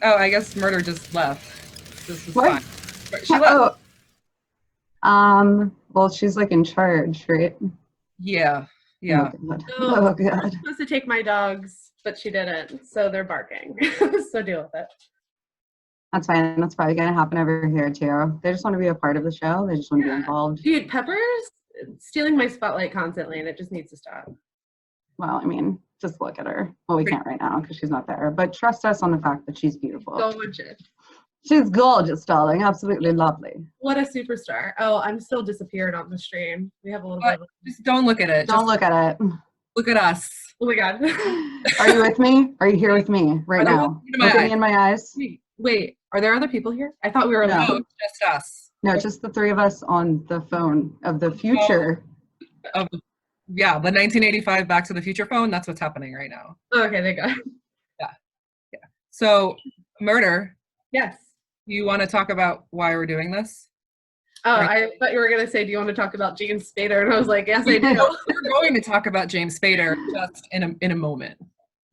Oh, I guess Murder just left. This is What? fine. She left. Well, she's like in charge, right? Yeah, Oh yeah. god. So, Oh I was god. supposed to take my dogs, but she didn't, so they're barking. So deal with it. That's fine. That's probably gonna happen over here too. They just want to be a part of the show. They just want to be involved. Dude, Pepper's stealing my spotlight constantly, and it just needs to stop. Well, I mean, just look at her. Well, we can't right now because she's not there. But trust us on the fact that she's beautiful. Gorgeous. She's gorgeous, darling. Absolutely lovely. What a superstar. Oh, I'm still disappeared on the stream. We have a little bit of Just don't look at it. Don't Just look at it. look at us. Oh my god. Are you with me? Are you here with me right now? Look at me in my eyes. Wait, are there other people here? I thought we were alone. No, it's just us. No, just the three of us on the phone of the future. Yeah, the 1985 Back to the Future phone. That's what's happening right now. Oh, okay, thank God. Yeah. So, Murder, Yes. you want to talk about why we're doing this? Oh, I thought you were going to say, do you want to talk about James Spader? And I was like, yes, I do. We're going to talk about James Spader just in a moment.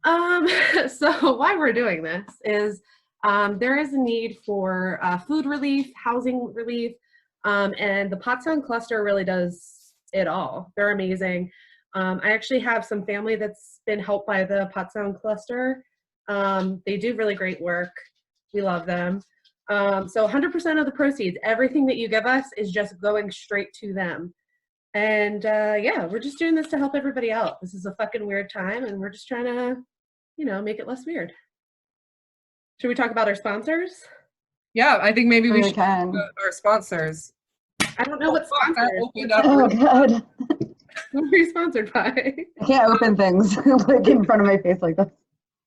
So why we're doing this is there is a need for food relief, housing relief, and the Pottstown cluster really does it all. They're amazing. I actually have some family that's been helped by the Pottstown cluster. They do really great work. We love them. So 100% of the proceeds, everything that you give us is just going straight to them. And yeah, we're just doing this to help everybody out. This is a fucking weird time, and we're just trying to, you know, make it less weird. Should we talk about our sponsors? Yeah, I think maybe we should can. our sponsors. I don't know what sponsors. Oh god. Who are you sponsored by? I can't open things like in front of my face like this.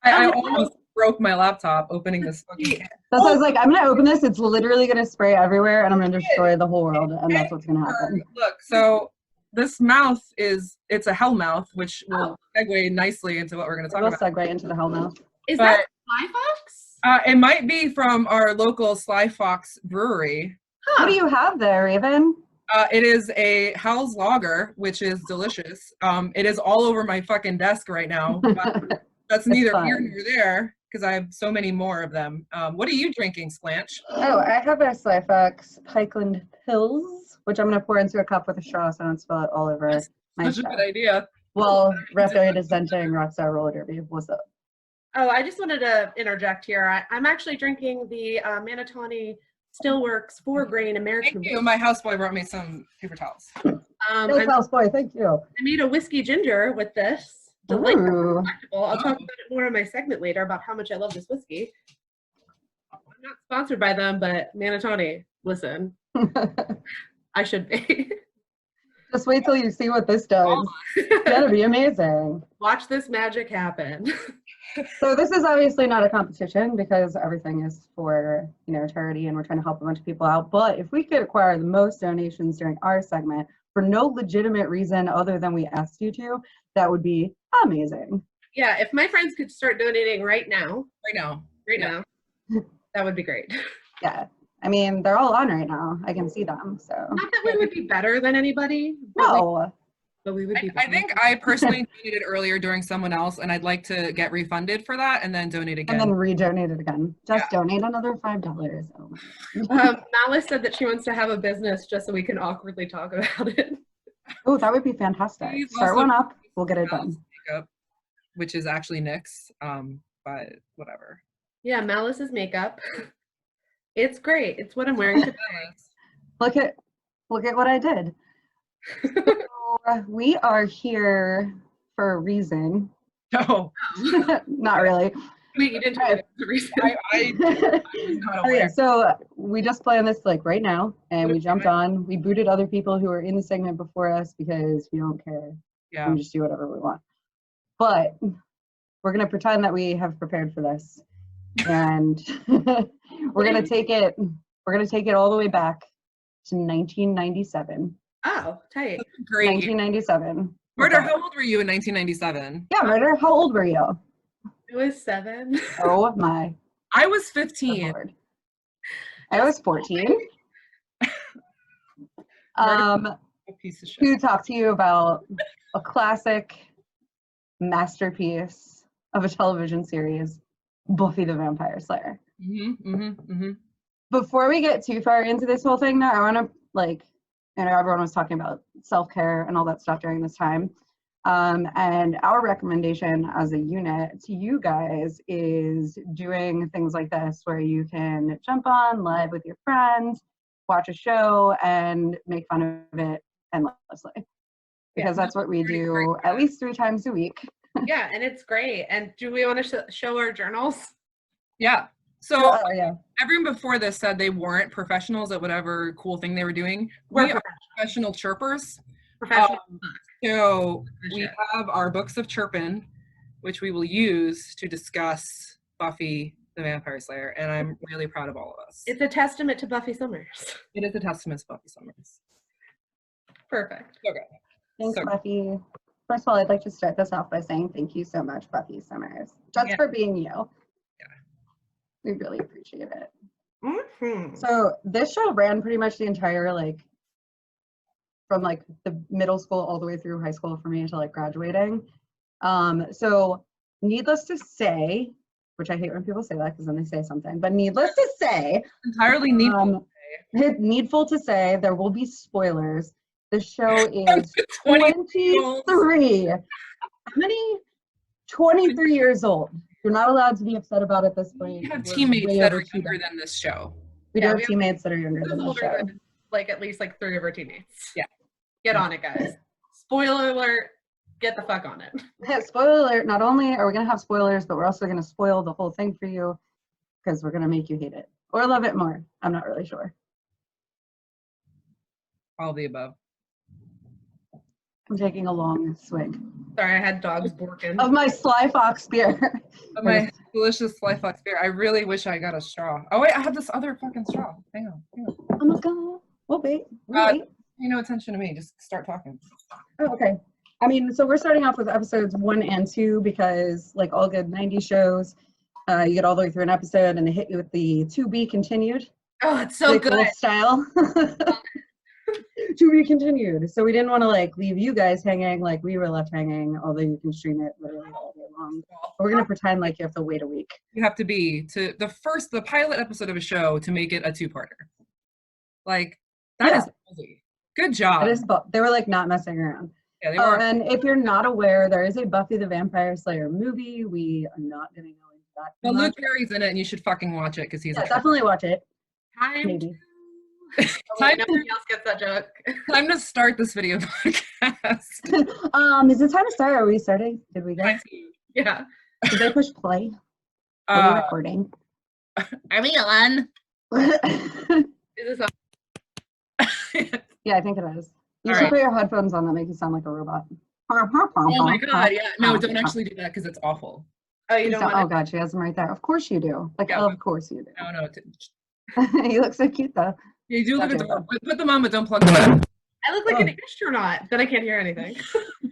I almost broke my laptop opening this fucking can. That's why I was like, I'm gonna open this. It's literally gonna spray everywhere, and I'm gonna destroy the whole world, and that's what's gonna happen. Look, so this mouth it's a hell mouth, which will segue nicely into what we're going to talk We'll about. segue into the hell mouth. Is that SlyFox? It might be from our local SlyFox brewery. What do you have there, Raven? It is a Hell's Lager, which is delicious. It is all over my fucking desk right now. But that's neither here nor there because I have so many more of them. What are you drinking, Splinch? Oh, I have a SlyFox Pikeland Pills, which I'm going to pour into a cup with a straw so I don't spill it all over my Such a good idea. Well, Raphael is entering Rockstar Roller Derby. What's up? Oh, I just wanted to interject here. I'm actually drinking the Manatawny Still Works 4-grain American. Thank you. My houseboy brought me some paper towels. Houseboy, thank you. I made a whiskey ginger with this. Delightful. I'll talk about it more in my segment later about how much I love this whiskey. I'm not sponsored by them, but Manatawny, listen. I should be. Just wait till you see what this does. It's gonna be amazing. Watch this magic happen. So this is obviously not a competition because everything is for, you know, charity and we're trying to help a bunch of people out. But if we could acquire the most donations during our segment for no legitimate reason other than we asked you to, that would be amazing. Yeah, if my friends could start donating right now, that would be great. Yeah. I mean, they're all on right now. I can see them. So not that we would be better than anybody. No. But we would be I think I personally donated earlier during someone else, and I'd like to get refunded for that and then donate again. And then redonate it again. Just donate another $5. Oh. Malice said that she wants to have a business just so we can awkwardly talk about it. Oh, that would be fantastic. Start one up. We'll get it done. Makeup, which is actually NYX, but whatever. Yeah, Malice's makeup. It's great. It's what I'm wearing today. Look at what I did. So, we are here for a reason. No. Not really. Wait, you didn't tell me the reason. I was not aware. Okay, so we just planned this like right now, and we jumped on. We booted other people who were in the segment before us because we don't care. Yeah. We just do whatever we want. But we're gonna pretend that we have prepared for this, and we're gonna take it. We're gonna take it all the way back to 1997. Oh, tight. Great. 1997. Murder, how old were you in 1997? Yeah, Murder, how old were you? It was 7. Oh my. I was 15. Lord. I was 14. A piece of shit. To talk to you about a classic masterpiece of a television series, Buffy the Vampire Slayer. Before we get too far into this whole thing, though, I want to, like, you know, everyone was talking about self-care and all that stuff during this time. And our recommendation as a unit to you guys is doing things like this, where you can jump on live with your friends, watch a show, and make fun of it endlessly. Because that's what we do at least 3 times a week. Yeah, and it's great. And do we want to show our journals? Yeah. So yeah. everyone before this said they weren't professionals at whatever cool thing they were doing. We're We are professional chirpers. Professional. So we have our books of chirping, which we will use to discuss Buffy the Vampire Slayer, and I'm really proud of all of us. It's a testament to Buffy Summers. It is a testament to Buffy Summers. Perfect. Okay. Thanks, So- Buffy. First of all, I'd like to start this off by saying thank you so much, Buffy Summers, just for being you. Yeah. We really appreciate it. Mm-hmm. So this show ran pretty much the entire, like, from like the middle school all the way through high school for me until like graduating. So needless to say, which I hate when people say that because then they say something, but needless to say, Entirely needful. needful to say, there will be spoilers. The show is 23. 23. How many? 23 years old. You're not allowed to be upset about it this point. We have We're teammates way that over are younger than this show. We do Yeah, have we have- teammates that are younger than the Older show. than, like, at least like 3 of our teammates. Yeah. Get on it, guys. Spoiler alert. Get the fuck on it. Spoiler alert, not only are we going to have spoilers, but we're also going to spoil the whole thing for you because we're going to make you hate it or love it more. I'm not really sure. All the above. I'm taking a long swig Sorry, I had dogs barking. of my SlyFox beer. Of my delicious SlyFox beer. I really wish I got a straw. Oh wait, I have this other fucking straw. Hang on. Oh my God. We'll wait. Pay no attention to me. Just start talking. Oh, okay. I mean, so we're starting off with episodes 1 and 2 because, like all good 90s shows, you get all the way through an episode and they hit you with the to be continued. Oh, it's so Like good. old style. To be continued. So we didn't want to like leave you guys hanging like we were left hanging, although you can stream it literally all day long. But we're gonna pretend like you have to wait a week. You have to be to the pilot episode of a show to make it a 2-parter. Like that is ballsy. Good job. They were like not messing around. Yeah, they were. And if you're not aware, there is a Buffy the Vampire Slayer movie. We are not gonna go into that. Well, Luke Perry's in it, and you should fucking watch it because he's a definitely watch it. Oh, Maybe. wait, nobody else gets that joke. Time to start this video podcast. Is it time to start? Are we starting? Did we go? Yeah. Did they push play? Are we recording? Are we on? Is this on? Yeah, I think it is. You All should right. put your headphones on. That make you sound like a robot. Oh my god, yeah. No, don't actually do that because it's awful. Oh, you don't Oh want God, she has them right there. Of course you do. Like, Yeah. of course you do. No. You look so cute though. You do look Okay. adorable. Put them on, but don't plug them in. I look like an astronaut. Then I can't hear anything.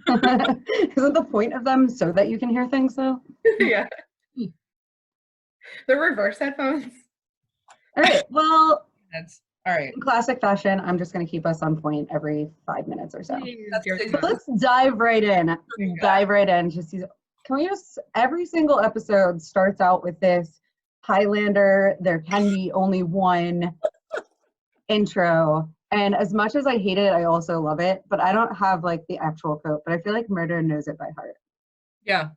Isn't the point of them so that you can hear things though? Yeah. The reverse headphones. All right. Well, That's all right. in classic fashion, I'm just going to keep us on point every 5 minutes or so. That's Your good. But let's dive right in. Dive right in. Can we just, every single episode starts out with this Highlander, there can be only one intro. And as much as I hate it, I also love it. But I don't have like the actual quote, but I feel like Murder knows it by heart. Yeah.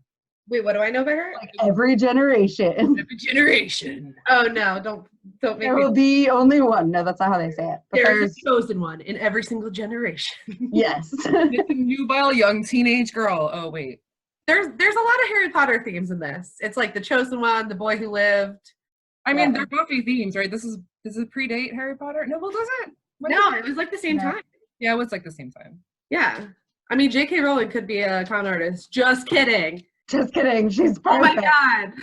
Wait, what do I know by her? Like every generation, Every generation. Oh no, don't make there me. will be only one. No, that's not how they say it. But There's a chosen one in every single generation. yes. It's a nubile young teenage girl. Oh wait. There's a lot of Harry Potter themes in this. It's like the chosen one, the boy who lived. I mean, Yeah. they're Buffy themes, right? Does it predate Harry Potter? No, well, does it? When No, did it was like the same No. time. Yeah, it was like the same time. Yeah. I mean, J.K. Rowling could be a con artist. Just kidding. Just kidding. She's Oh my perfect. god.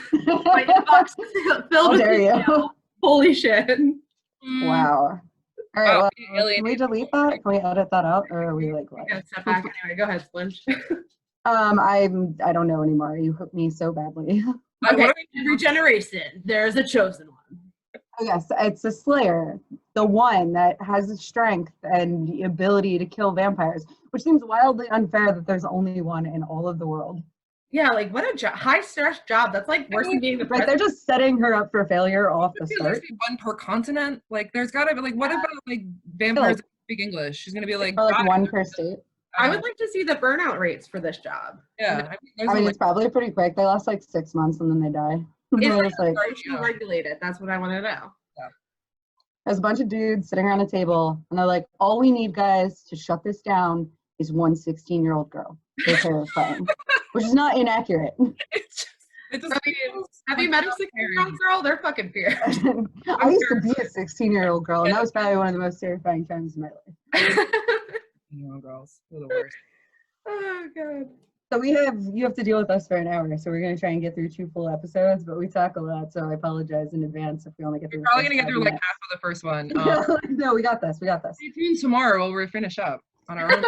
My inbox is How filled with dare you. email. Holy shit. Wow. All right. Oh, Well, alien. can we delete that? Can we edit that out, or are we like what? Yeah, step back anyway. Go ahead, Splinch. I don't know anymore. You hooked me so badly. Okay, What are every generation, there's a chosen one. Oh, yes, it's a Slayer, the one that has the strength and the ability to kill vampires, which seems wildly unfair that there's only one in all of the world. Yeah, like what a high stress job. That's like worse than being the Right, they're president. just setting her up for failure off the At start. least be one per continent. Like, there's gotta be like, what about like vampires that speak English? She's gonna be like, Or like "Bye." one per state. I would like to see the burnout rates for this job. Yeah, I mean, it's probably pretty quick. They last like 6 months and then they die. They're just like, Social regulated. That's what I want to know. there's a bunch of dudes sitting around a table and they're like, all we need, guys, to shut this down is one 16-year-old girl. They're terrifying, which is not inaccurate. Have you met a 16-year-old girl? They're fucking fierce. I used to be a 16-year-old girl, and that was probably one of the most terrifying times in my life. Girls, they're the worst. Oh god. So you have to deal with us for an hour, so we're gonna try and get through 2 full episodes, but we talk a lot, so I apologize in advance if we only get through. We're probably gonna get through like half of the first one. No, we got this. Stay tuned tomorrow while we finish up on our own.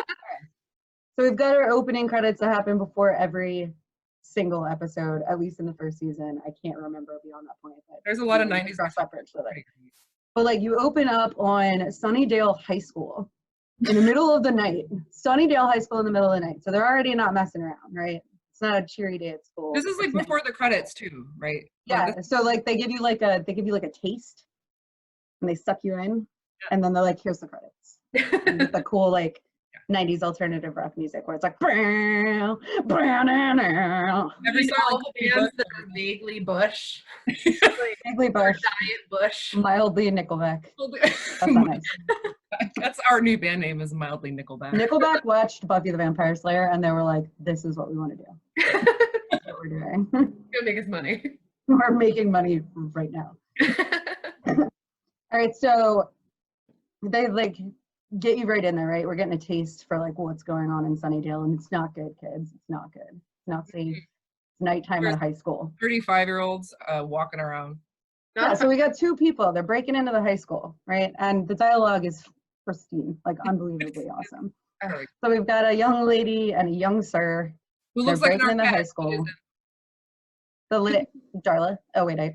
So we've got our opening credits that happen before every single episode, at least in the first season. I can't remember beyond that point. But there's a lot of 90s cross reference with it. But like you open up on Sunnydale High School in the middle of the night. Sunnydale High School in the middle of the night. So they're already not messing around, right? It's not a cheery day at school. This is like before the credits too, right? Yeah. So like they give you like a taste and they suck you in and then they're like, here's the credits. And with the cool like 90s alternative rock music where it's like every all the bands that are vaguely Bush. vaguely Bush, Diet Bush. mildly Nickelback. That's not nice. That's our new band name is Mildly Nickelback. Nickelback watched Buffy the Vampire Slayer and they were like, this is what we want to do. That's what we're doing. Gonna make us money. We're making money right now. All right, so they like get you right in there, right? We're getting a taste for like what's going on in Sunnydale, and it's not good, kids. It's not good. It's not safe. It's nighttime at a high school. 35-year-olds walking around. Yeah, so we got 2 people. They're breaking into the high school, right? And the dialogue is pristine, like unbelievably awesome. So we've got a young lady and a young sir. Who looks They're like breaking into high school. Darla. Oh wait,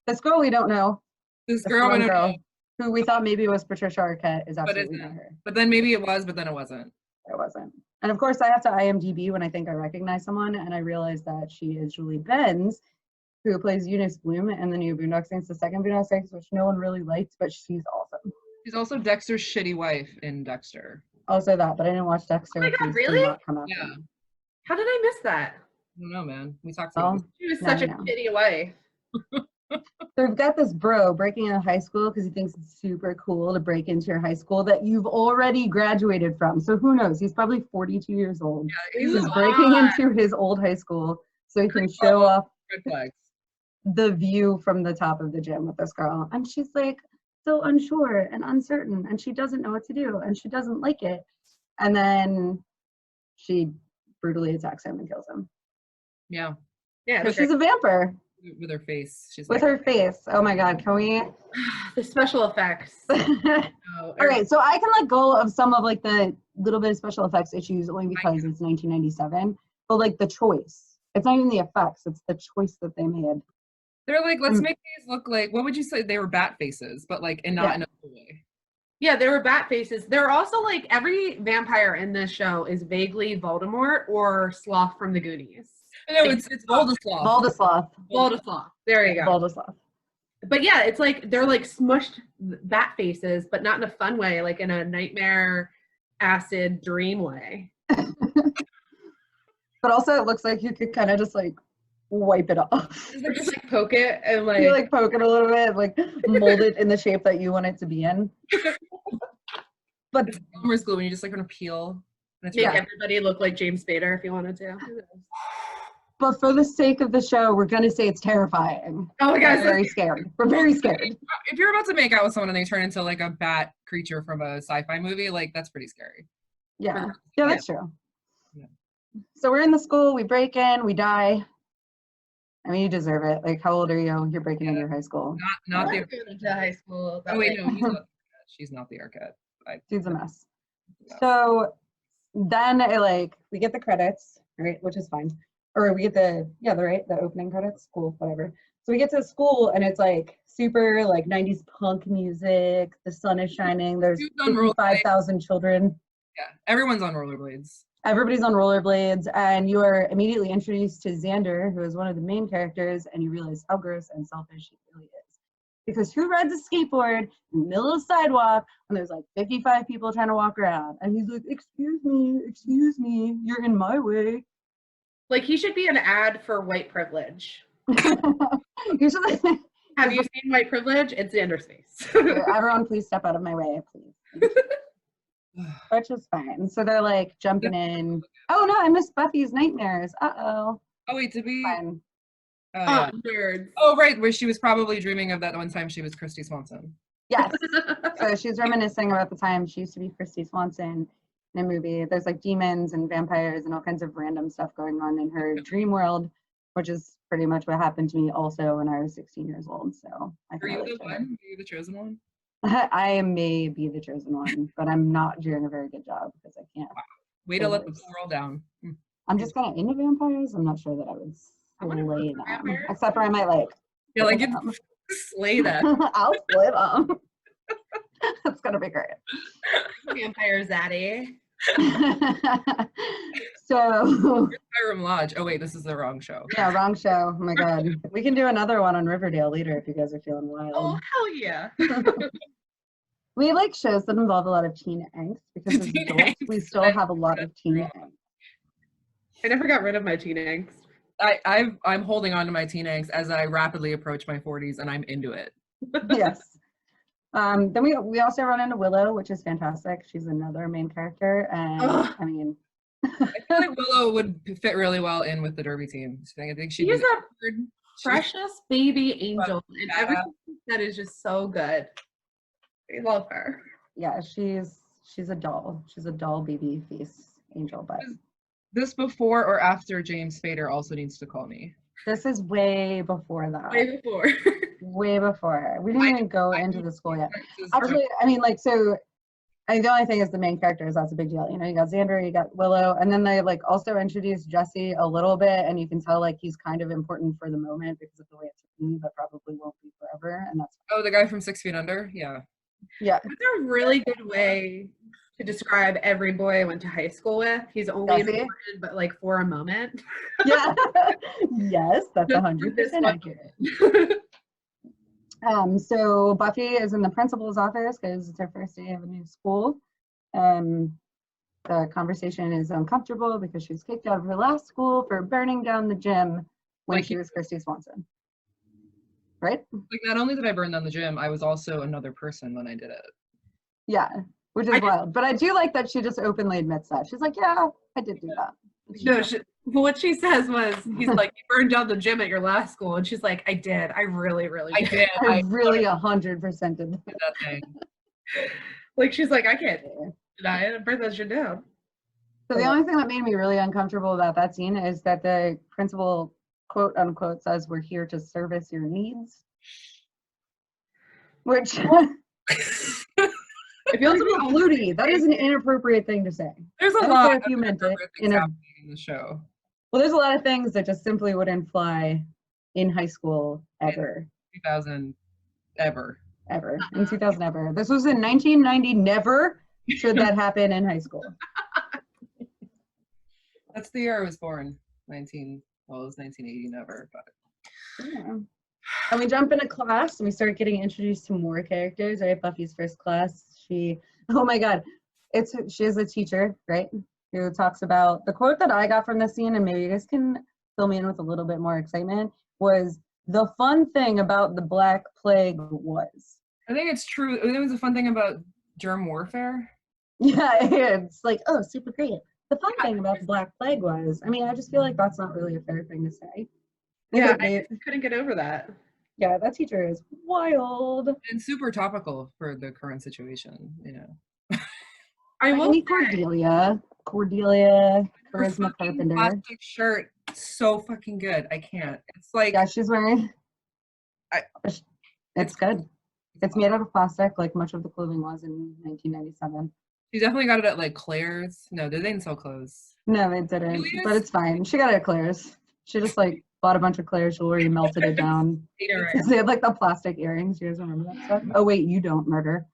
this girl we don't know. This girl we don't know. Who we thought maybe was Patricia Arquette is absolutely not her. But then maybe it was, but then it wasn't. It wasn't. And of course, I have to IMDb when I think I recognize someone, and I realize that she is Julie Benz, who plays Eunice Bloom in the new Boondock Saints, the second Boondock Saints, which no one really liked, but she's awesome. She's also Dexter's shitty wife in Dexter. Also that, but I didn't watch Dexter. Oh my God, really? Yeah. How did I miss that? I don't know, man. We talked about this. She was such a shitty wife. So we've got this bro breaking into high school because he thinks it's super cool to break into your high school that you've already graduated from. So who knows? He's probably 42 years old. Yeah, he's breaking into his old high school so he can show off the view from the top of the gym with this girl. And she's like so unsure and uncertain, and she doesn't know what to do, and she doesn't like it. And then she brutally attacks him and kills him. Yeah. Yeah. Because she's a vampire. With her face. She's with like, her face. Oh my God, can we? The special effects. All right, so I can let go of some of like the little bit of special effects issues only because it's 1997, but like the choice. It's not even the effects, it's the choice that they made. They're like, let's make these look like, what would you say? They were bat faces, but like, and not in a cool way. Yeah, they were bat faces. They're also like, every vampire in this show is vaguely Voldemort or Sloth from the Goonies. No, it's Voldeslav. Voldeslav. There you go. Voldeslav. But yeah, it's like they're like smushed bat faces, but not in a fun way, like in a nightmare acid dream way. But also it looks like you could kind of just like wipe it off. Just like poke it and like you like poke it a little bit, like mold it in the shape that you want it to be in. But it's Elmer's glue when you just like want to peel. Make everybody look like James Spader if you wanted to. But for the sake of the show, we're going to say it's terrifying. Oh my God. We're very scared. We're very scared. If you're about to make out with someone and they turn into like a bat creature from a sci-fi movie, like that's pretty scary. Yeah. Yeah, that's true. Yeah. So we're in the school, we break in, we die. I mean, you deserve it. Like, how old are you? You're breaking into your high school. Not the into high school. Oh wait, no, he's not. She's not the Arquette. She's a mess. So then we get the credits, right, which is fine. Or we get the opening credits, cool, whatever. So we get to school and it's like super like 90s punk music, the sun is shining, there's 55,000 children. Yeah, everyone's on rollerblades. everybody's on rollerblades, and you are immediately introduced to Xander, who is one of the main characters, and you realize how gross and selfish he really is. Because who rides a skateboard in the middle of the sidewalk when there's like 55 people trying to walk around? And he's like, excuse me, you're in my way. Like, he should be an ad for white privilege. Usually, Have you seen white privilege? It's Xander's face. everyone please step out of my way, please. Which is fine. So they're like jumping in. Oh no, I missed Buffy's nightmares. Uh-oh. Oh wait, did we? Fine. Yeah. Nerds. Oh right, where she was probably dreaming of that one time she was Christy Swanson. Yes. So she's reminiscing about the time she used to be Christy Swanson in a movie. There's like demons and vampires and all kinds of random stuff going on in her dream world, which is pretty much what happened to me also when I was 16 years old. So I Are you the one? Are you the chosen one? I may be the chosen one, but I'm not doing a very good job because I can't. Wow. Way to let the world down. I'm just kind of into vampires. I'm not sure that I would slay them. vampires. Except for I might like. Yeah, like slay that. I'll slay them. That's gonna be great. Vampire Zaddy. So. Hiram Lodge. Oh wait, this is the wrong show. Yeah, wrong show. Oh my god. We can do another one on Riverdale later if you guys are feeling wild. Oh, hell yeah. We like shows that involve a lot of teen angst because as Teen adults, we still have a lot of teen angst. I never got rid of my teen angst. I'm holding on to my teen angst as I rapidly approach my 40s, and I'm into it. Yes. Then we also run into Willow, which is fantastic. She's another main character, and I mean, I feel like Willow would fit really well in with the Derby team. I think she's a precious baby angel, and everything that is just so good. I love her. Yeah, she's a doll. She's a doll baby face angel, but this before or after James Spader also needs to call me? this is way before that. Way before. Way before. We didn't even go into the school yet. Actually, I mean, like, so the only thing is the main characters. That's a big deal. You know, you got Xander, you got Willow, and then they like also introduced Jesse a little bit, and you can tell like he's kind of important for the moment because of the way it's written, but probably won't be forever. And that's the guy from 6 Feet Under. Yeah. Yeah. That's a really good way to describe every boy I went to high school with. He's only important, but like for a moment. Yeah. Yes, that's 100% accurate. So Buffy is in the principal's office because it's her first day of a new school. The conversation is uncomfortable because she was kicked out of her last school for burning down the gym when she was Christy Swanson. Right? Like, not only did I burn down the gym, I was also another person when I did it. Yeah, which is wild. But I do like that she just openly admits that. She's like, yeah, I did do that. No, what she says was, he's like, you burned down the gym at your last school. And she's like, I did. I really, really did. I really 100% did that thing. Like, she's like, I can't deny it. I burned that shit down. So the only thing that made me really uncomfortable about that scene is that the principal, quote unquote, says we're here to service your needs. Which it feels a bit flirty. That is an inappropriate thing to say. There's a lot if you meant it in the show. Well, there's a lot of things that just simply wouldn't fly in high school ever. 2000 ever. Ever. In 2000 ever. This was in 1990. Never should that happen in high school. That's the year I was born. It was 1980 never, but. Yeah. And we jump into class and we start getting introduced to more characters, right? Buffy's first class. Oh my God. She is a teacher, right? Who talks about the quote that I got from the scene, and maybe you guys can fill me in with a little bit more excitement, was the fun thing about the Black Plague was. I think it's true. I think it was a fun thing about germ warfare. Yeah, it's like, oh, super great. The fun thing about the Black Plague was, I mean, I just feel like that's not really a fair thing to say. Yeah, I couldn't get over that. Yeah, that teacher is wild. And super topical for the current situation, you know. I will say Cordelia, Charisma Carpenter. Plastic shirt, so fucking good. I can't. It's like, yeah, she's wearing. It's good. It's made out of plastic, like much of the clothing was in 1997. She definitely got it at like Claire's. No, they didn't sell clothes. No, they didn't. But it's fine. She got it at Claire's. She just like bought a bunch of Claire's jewelry, melted it down. They had like the plastic earrings. You guys remember that stuff? Oh wait, you don't, Murder.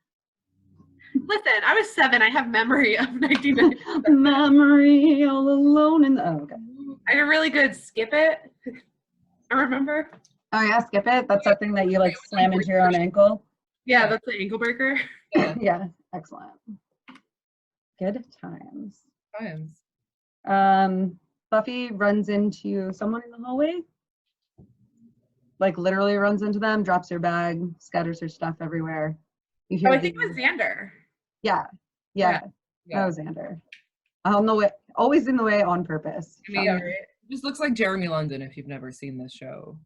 Listen, I was 7. I have memory of 1997. Memory all alone in the. Oh, okay. I had a really good skip it. I remember. Oh yeah, skip it. That's something that you like slam into your own ankle. Yeah, that's the ankle breaker. Yeah, excellent. Good times. Times. Buffy runs into someone in the hallway. Like literally runs into them, drops her bag, scatters her stuff everywhere. You hear Oh, I think it was Xander. Yeah. Yeah. That was Xander. On the way, always in the way on purpose. I mean, it just looks like Jeremy London if you've never seen this show.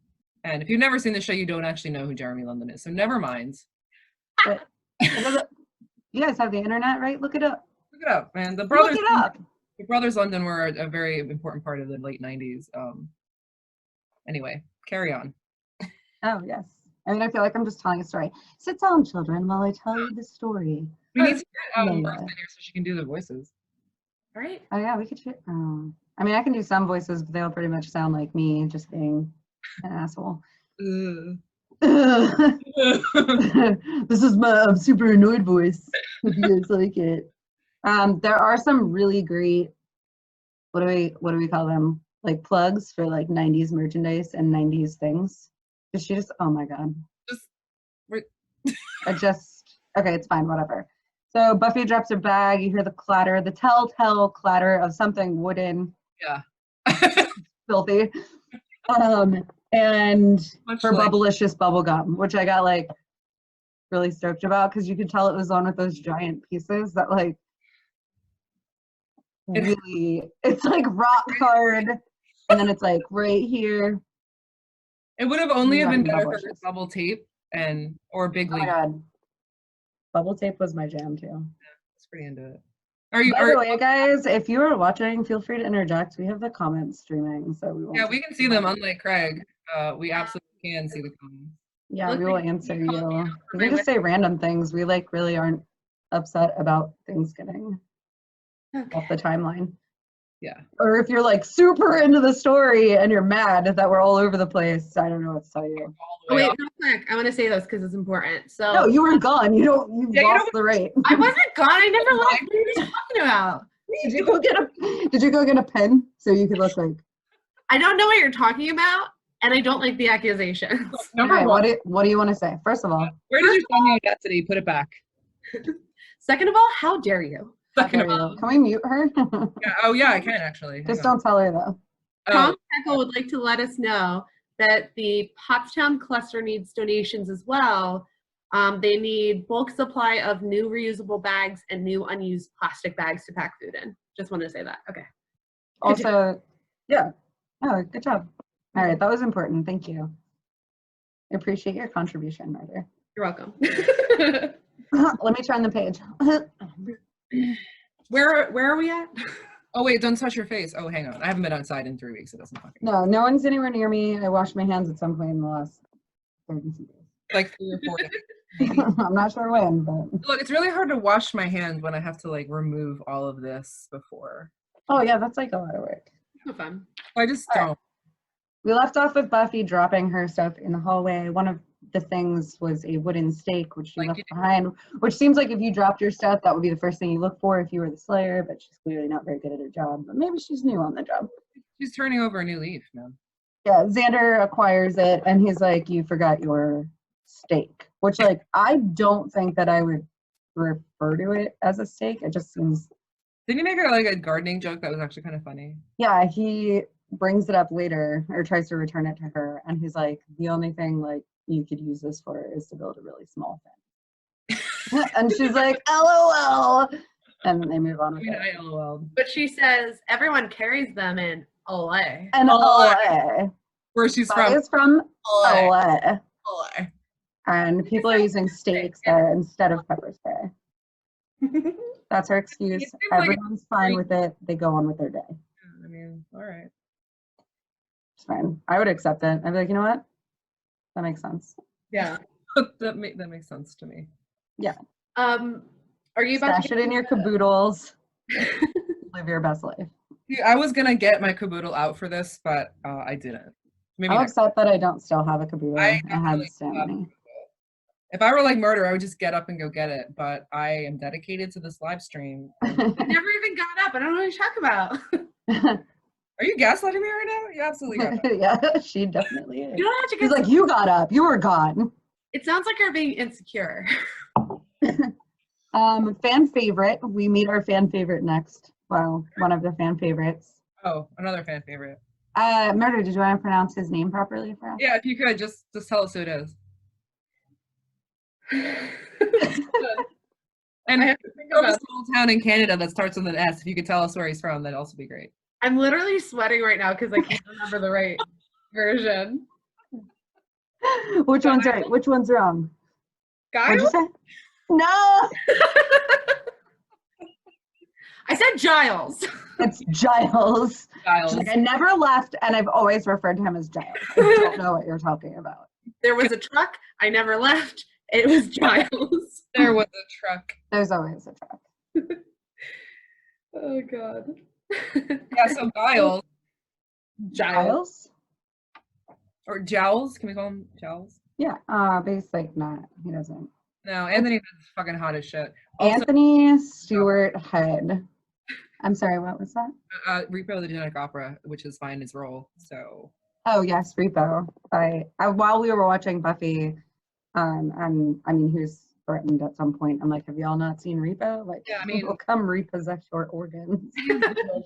And if you've never seen the show, you don't actually know who Jeremy London is. So never mind. But, you guys have the internet, right? Look it up. Look it up, man. The Look it up. Brothers London were a very important part of the late 90s. Anyway, carry on. Oh, yes. I mean, I feel like I'm just telling a story. Sit down, children, while I tell you the story. We need to get Yeah. Martha here so she can do the voices. All right. Oh, yeah, we could. I mean, I can do some voices, but they'll pretty much sound like me just being an asshole. This is my super annoyed voice. If you guys like it. There are some really great. What do we call them? Like plugs for like 90s merchandise and 90s things. She just, oh my god. Okay, it's fine, whatever. So Buffy drops her bag. You hear the clatter, the telltale clatter of something wooden. Yeah. Filthy. And Much her like- bubblicious bubble gum, which I got like really stoked about because you could tell it was on with those giant pieces that like really, it's like rock hard, and then it's like right here. It would have only have been Nothing better if it bubblicious. was double tape or big Oh league. my god, bubble tape was my jam too. That's pretty into it. Are you? By the way, guys, if you are watching, feel free to interject. We have the comments streaming, so we won't. Yeah, we can see them. Unlike Craig, we absolutely can see the comments. Yeah, Look we will like answer you called me you. out for We my can just say random things. We like really aren't upset about things getting off the timeline. Yeah. Or if you're like super into the story and you're mad that we're all over the place, I don't know what to tell you. All Oh, the way wait, up. real quick. I want to say this because it's important. So No, you were gone. You Yeah, you lost the rate. I wasn't gone. I never left. What are you talking about? Did you go get a pen so you could look like? I don't know what you're talking about, and I don't like the accusations. Number Alright, one, what do you want to say? First of all, where did you send the audacity? Put it back. Second of all, how dare you? Second there of you all, go. Can we mute her? yeah, oh yeah, I can actually. Hang Just on. don't tell her though. Tom Oh, Heckle would like to let us know that the Pottstown cluster needs donations as well. They need bulk supply of new reusable bags and new unused plastic bags to pack food in. Just wanted to say that. Okay. Also, yeah. Oh, good job. All right, that was important. Thank you. I appreciate your contribution, Murder. You're welcome. Let me turn the page. Where are we at? oh wait, don't touch your face. Oh, hang on. I haven't been outside in 3 weeks. It doesn't fucking. No, no one's anywhere near me. I washed my hands at some point in the last 30 days. Like 3 or 4 days. I'm not sure when, but Look, it's really hard to wash my hands when I have to like remove all of this before. oh yeah, that's like a lot of work. So fun. I just All right. don't. We left off with Buffy dropping her stuff in the hallway. One of the things was a wooden stake, which she Like left you did. behind, which seems like if you dropped your stuff, that would be the first thing you look for if you were the Slayer, but she's clearly not very good at her job. But maybe she's new on the job. She's turning over a new leaf, man. Yeah, Xander acquires it, and he's like, you forgot your stake, which, like, I don't think that I would refer to it as a stake. It just seems, Didn't you make her like a gardening joke that was actually kind of funny? yeah, he brings it up later or tries to return it to her, and he's like, the only thing, like, you could use this for is to build a really small thing. And she's like, LOL. And then they move on I with mean, it. I LOL. But she says everyone carries them in LA. And LA. LA. Where she's That from. is from LA. LA. LA. And people are using stakes there instead of pepper spray. That's her excuse. It seems like Everyone's fine with it. They go on with their day. I mean, all right. It's fine. I would accept it. I'd be like, you know what? That makes sense. Yeah. that makes sense to me. Are you about Stash it in your caboodles. Live your best life. Yeah, I was gonna get my caboodle out for this, but I didn't. Maybe I'm next. upset that I don't still have a caboodle. I had definitely so have many. If I were like Murder, I would just get up and go get it. But I am dedicated to this live stream. I never even got up. I don't know what you're talking about. Are you gaslighting me right now? You absolutely got up. Yeah, she definitely is. You don't have to She's get. like, you got up. You were gone. It sounds like you're being insecure. Fan favorite. We meet our fan favorite next. Well, one of the fan favorites. Oh, another fan favorite. Murder, did you want to pronounce his name properly for us? Yeah, if you could, just tell us who it is. And I have to think from a about. small town in Canada that starts with an S. If you could tell us where he's from, that'd also be great. I'm literally sweating right now because I can't remember the right version. Which one's right? Which one's wrong? What'd you Giles? say? No! I said Giles. It's Giles. Giles. She's like, I never left, and I've always referred to him as Giles. I don't know what you're talking about. There was a truck. I never left. It was Giles. There was a truck. There's always a truck. Oh God. Yeah, so Giles. Giles? Or Jowls. Can we call him Jowls? Yeah, but he's like not. He doesn't. No, Anthony is fucking hot as shit. Also, Anthony Stewart Head. I'm sorry, what was that? Repo the Genetic Opera, which is fine his role. So Oh yes, Repo. I while we were watching Buffy, and I mean he was threatened at some point. I'm like, have y'all not seen Repo? Like, Yeah, I mean- will come repossess your organs.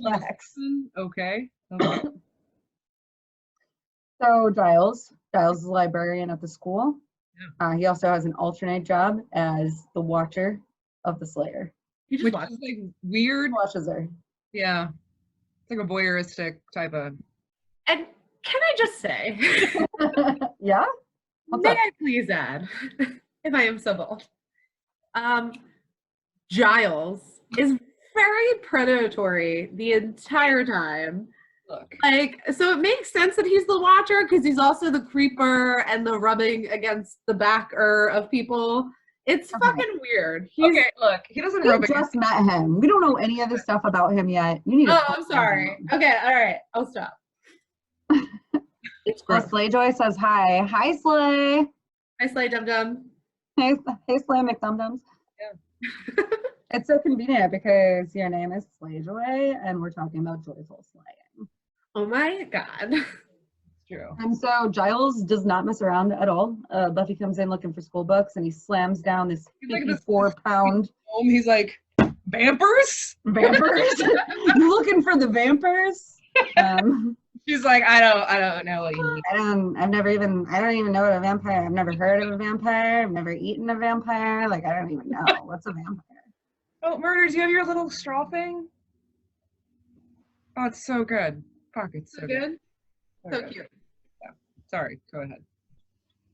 Facts. okay. So Giles is a librarian at the school. He also has an alternate job as the watcher of the Slayer. You just Which watched. is like weird. He watches her. Yeah. It's like a voyeuristic type of. And can I just say, Yeah? What's may up? I please add, if I am so bold, Giles is very predatory the entire time. Look. Like, so it makes sense that he's the watcher because he's also the creeper and the rubbing against the backer of people. It's Okay. fucking weird. He's, Okay, look. He doesn't We rub just met him. We don't know any of this stuff about him yet. You need to Oh, calm I'm sorry. down. Okay, all right. I'll stop. It's Well, gross. Slay Joy says hi. Hi, Slay. I slay dum dum. Hey, Slay McDumdums. Yeah. It's so convenient because your name is Slay Joy and we're talking about joyful slaying. Oh my God. It's true. And so Giles does not mess around at all. Buffy comes in looking for school books and he slams down this He's like this- 54-pound He's like, vampers? vampires. You looking for the vampires? She's like, I don't know what you need. I don't even know what a vampire. I've never heard of a vampire. I've never eaten a vampire. Like, I don't even know what's a vampire. Oh, Murders, you have your little straw thing? Oh, it's so good. Fuck, it's so good. Good? So cute. Sorry, go ahead.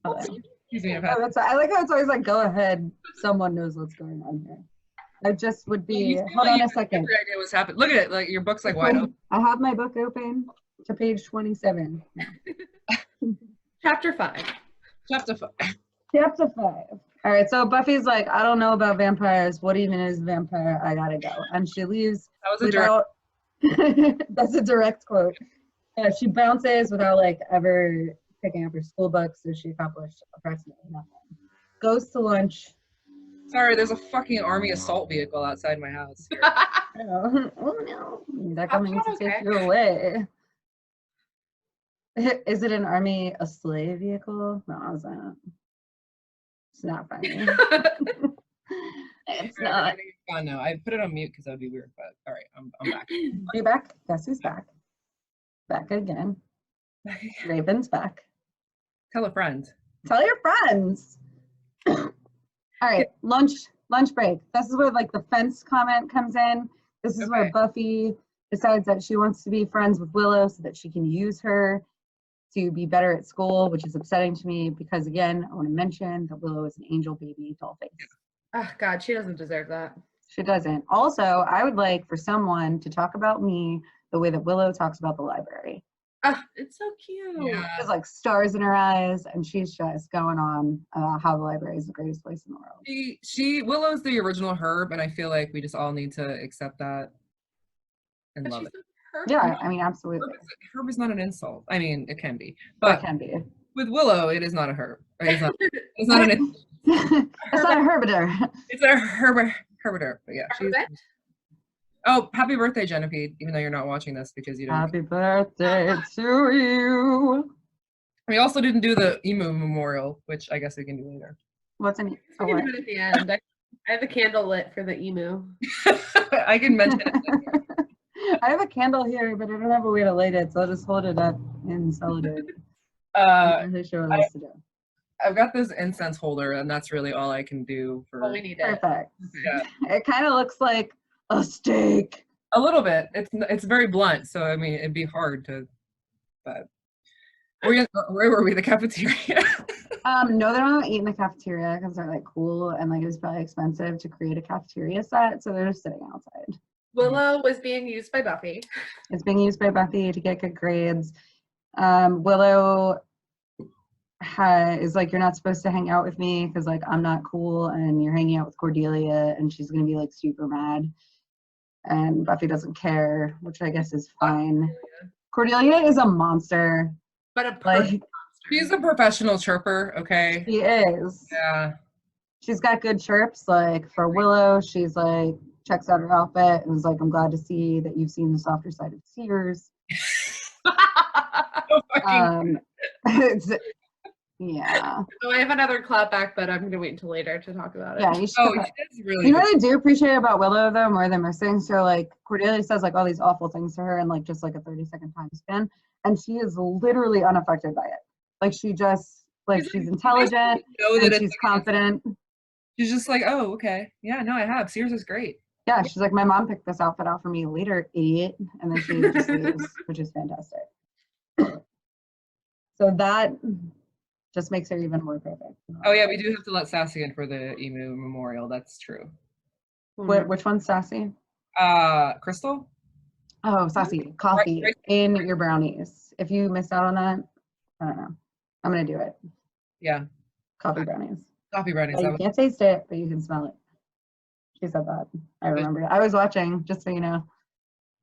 Oh, Excuse me, I've had I like how it's always like, go ahead. Someone knows what's going on here. I just would be. You Hold feel on like a second. every idea what's happened. Look at it, like your book's like wide open. I have my book open to page 27. Chapter 5. Chapter 5. Chapter 5. All right, so Buffy's like, I don't know about vampires. What even is a vampire? I gotta go. And she leaves That was a direct. without. That's a direct quote. She bounces without like ever picking up her school books, so she accomplished approximately nothing. Goes to lunch. Sorry, there's a fucking army assault vehicle outside my house. Here. Oh no, they're coming to Okay. take you away. Is it an army a slave vehicle? No, it's not. It's not funny. It's not. Oh, no, I put it on mute because that would be weird, but all right, I'm back. Are you back? Guess who's back? Back again. Raven's back. Tell a friend. Tell your friends. All right, lunch break. This is where like the fence comment comes in. This is where Okay. Buffy decides that she wants to be friends with Willow so that she can use her to be better at school, which is upsetting to me because again, I want to mention that Willow is an angel baby doll face. Oh God, she doesn't deserve that. She doesn't. Also, I would like for someone to talk about me the way that Willow talks about the library. It's so cute. Yeah. There's like stars in her eyes, and she's just going on how the library is the greatest place in the world. Willow's the original Herb, and I feel like we just all need to accept that and But love she's it. so perfect. Yeah, I mean, absolutely. Herb is not an insult. I mean, it can be, That but can be. with Willow, it is not a Herb. Right? It's not an insult. It's not a herbiter. It's a herbiter, but yeah. Oh, happy birthday, Genevieve, even though you're not watching this because you don't. Happy birthday to you. We also didn't do the emu memorial, which I guess we can do later. What's in We can do it at the end. I have a candle lit for the emu. I can mention it. I have a candle here, but I don't have a way to light it, so I'll just hold it up in solidarity. Show what else to do. I've got this incense holder, and that's really all I can do for. Oh, we need it. Perfect. Yeah. It kind of looks like a steak. A little bit. It's very blunt, so I mean it'd be hard to. But where were we? The cafeteria. No, they don't eat in the cafeteria because they're like cool and like it was probably expensive to create a cafeteria set, so they're just sitting outside. Willow was being used by Buffy. It's being used by Buffy to get good grades. Willow is like, you're not supposed to hang out with me because like I'm not cool, and you're hanging out with Cordelia, and she's gonna be like super mad. And Buffy doesn't care, which I guess is fine. Cordelia is a monster. But a Like, She's a professional chirper, okay? she is. Yeah. She's got good chirps. Like for Willow, she's like checks out her outfit and is like, I'm glad to see that you've seen the softer side of Sears. Yeah. Oh, I have another clap back, but I'm gonna wait until later to talk about it. Yeah, you should. Oh, it's really. You know what I do appreciate about Willow though, more than most things? So like Cordelia says like all these awful things to her in like just like a 30-second time span, and she is literally unaffected by it. Like she just like she's intelligent, and she's confident. She's just like, oh, okay, yeah, no, I have. Sears is great. Yeah, she's like, my mom picked this outfit out for me later, idiot, and then she just leaves, which is fantastic. So that just makes her even more perfect. Oh yeah, we do have to let Sassy in for the emu memorial. That's true. Which one's Sassy? Crystal? Oh, Sassy, coffee Right. in your brownies. If you missed out on that, I don't know. I'm gonna do it. Yeah. Coffee brownies. Coffee brownies. You can't taste it, but you can smell it. She said that. I remember it. I was watching, just so you know.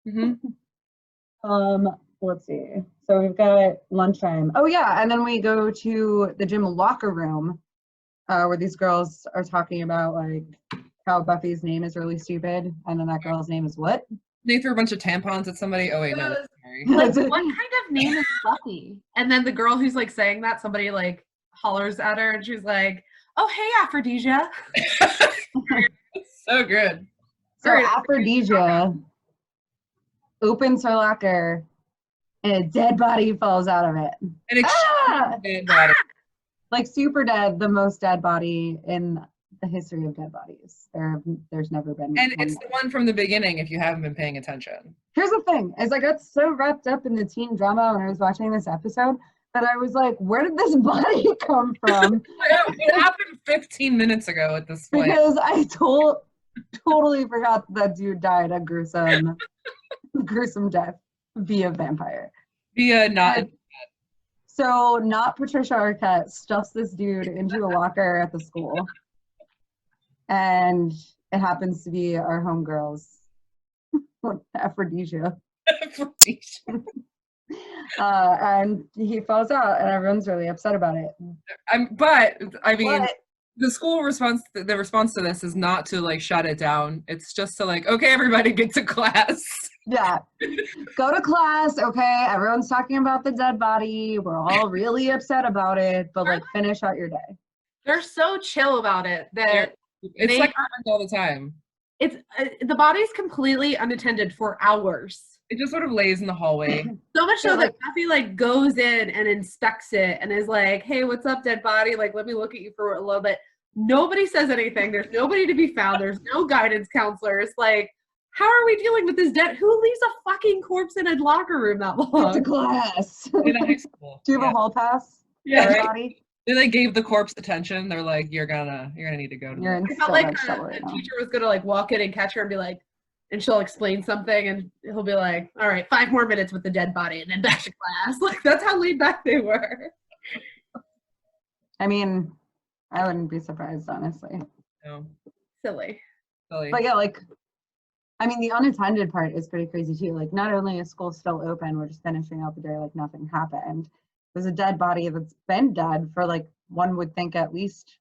Mm-hmm. Let's see. So we've got lunchtime. Oh yeah, and then we go to the gym locker room, where these girls are talking about like how Buffy's name is really stupid, and then that girl's name is what? They threw a bunch of tampons at somebody. Oh wait, no, that's Mary. Like, what kind of name is Buffy? And then the girl who's like saying that, somebody like hollers at her, and she's like, "Oh hey, Aphrodisia." So good. So Aphrodisia opens her locker, and a dead body falls out of it. And dead body. Like super dead, the most dead body in the history of dead bodies. There's never been. And it's the one from the beginning. If you haven't been paying attention. Here's the thing: is I got so wrapped up in the teen drama when I was watching this episode that I was like, "Where did this body come from?" It happened 15 minutes ago at this point. Because I totally forgot that dude died a gruesome death via vampire. Via not. So not Patricia Arquette stuffs this dude into a locker at the school. And it happens to be our homegirls, Aphrodisia. And he falls out and everyone's really upset about it. The school response, the response to this is not to like shut it down. It's just to like, okay, everybody get to class. Yeah. Go to class, okay? Everyone's talking about the dead body. We're all really upset about it, but like finish out your day. They're so chill about it that it's like happens all the time. It's the body's completely unattended for hours. It just sort of lays in the hallway. So much so that Buffy like goes in and inspects it and is like, "Hey, what's up, dead body? Like, let me look at you for a little bit." Nobody says anything. There's nobody to be found. There's no guidance counselors. Like, how are we dealing with this dead? Who leaves a fucking corpse in a locker room that long? To class. In a high school. Do you have a hall pass? Yeah. Right? Body? They gave the corpse attention. They're like, you're gonna need to go to. I felt like the teacher was gonna like walk in and catch her and be like, and she'll explain something, and he'll be like, "All right, 5 more minutes with the dead body, and then back to class." Like that's how laid back they were. I mean, I wouldn't be surprised, honestly. No. Silly. But yeah, like, I mean, the unattended part is pretty crazy too. Like, not only is school still open, we're just finishing out the day like nothing happened. There's a dead body that's been dead for like, one would think at least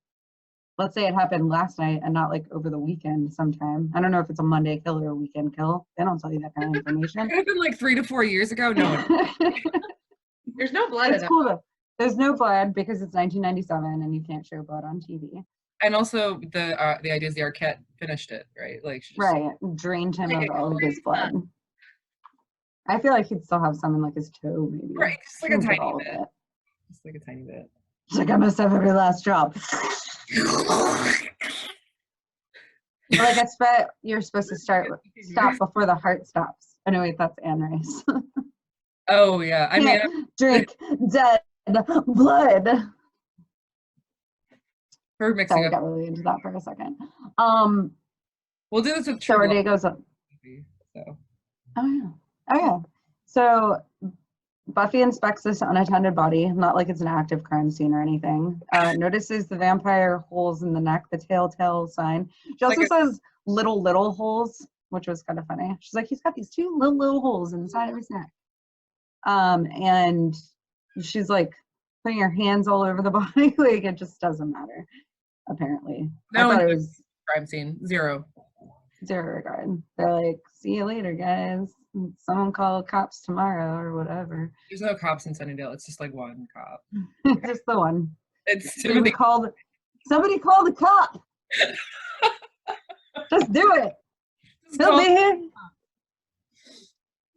let's say it happened last night and not like over the weekend sometime. I don't know if it's a Monday kill or a weekend kill. They don't tell you that kind of information. It could have been like 3 to 4 years ago. No. There's no blood in It's it. cool though. There's no blood because it's 1997 and you can't show blood on TV. And also the idea is the Arquette finished it, right? Like she just, Right, drained him of all of his blood. I feel like he'd still have some in like his toe, maybe. right, just like a Didn't get tiny all of bit. it. Just like a tiny bit. It's like I must have every last drop. Like I expect you're supposed to stop before the heart stops. Oh no, wait, that's Anne Rice. Oh yeah, I mean, Drink dead blood. we're mixing Sorry, I up. got really into that for a second. We'll do this with So True our day Blood, goes up. so. Oh yeah. Oh yeah. So Buffy inspects this unattended body, not like it's an active crime scene or anything. Notices the vampire holes in the neck, the telltale sign. She also Like says little holes, which was kind of funny. She's like, he's got these 2 little holes inside of his neck. And she's like putting her hands all over the body. Like it just doesn't matter, apparently. No I thought one it was crime scene, 0. zero regard. They're like, see you later, guys. Someone call cops tomorrow or whatever. There's no cops in Sunnydale. It's just like one cop. Just the one. It's Somebody call the cop. Just do it. He'll be here.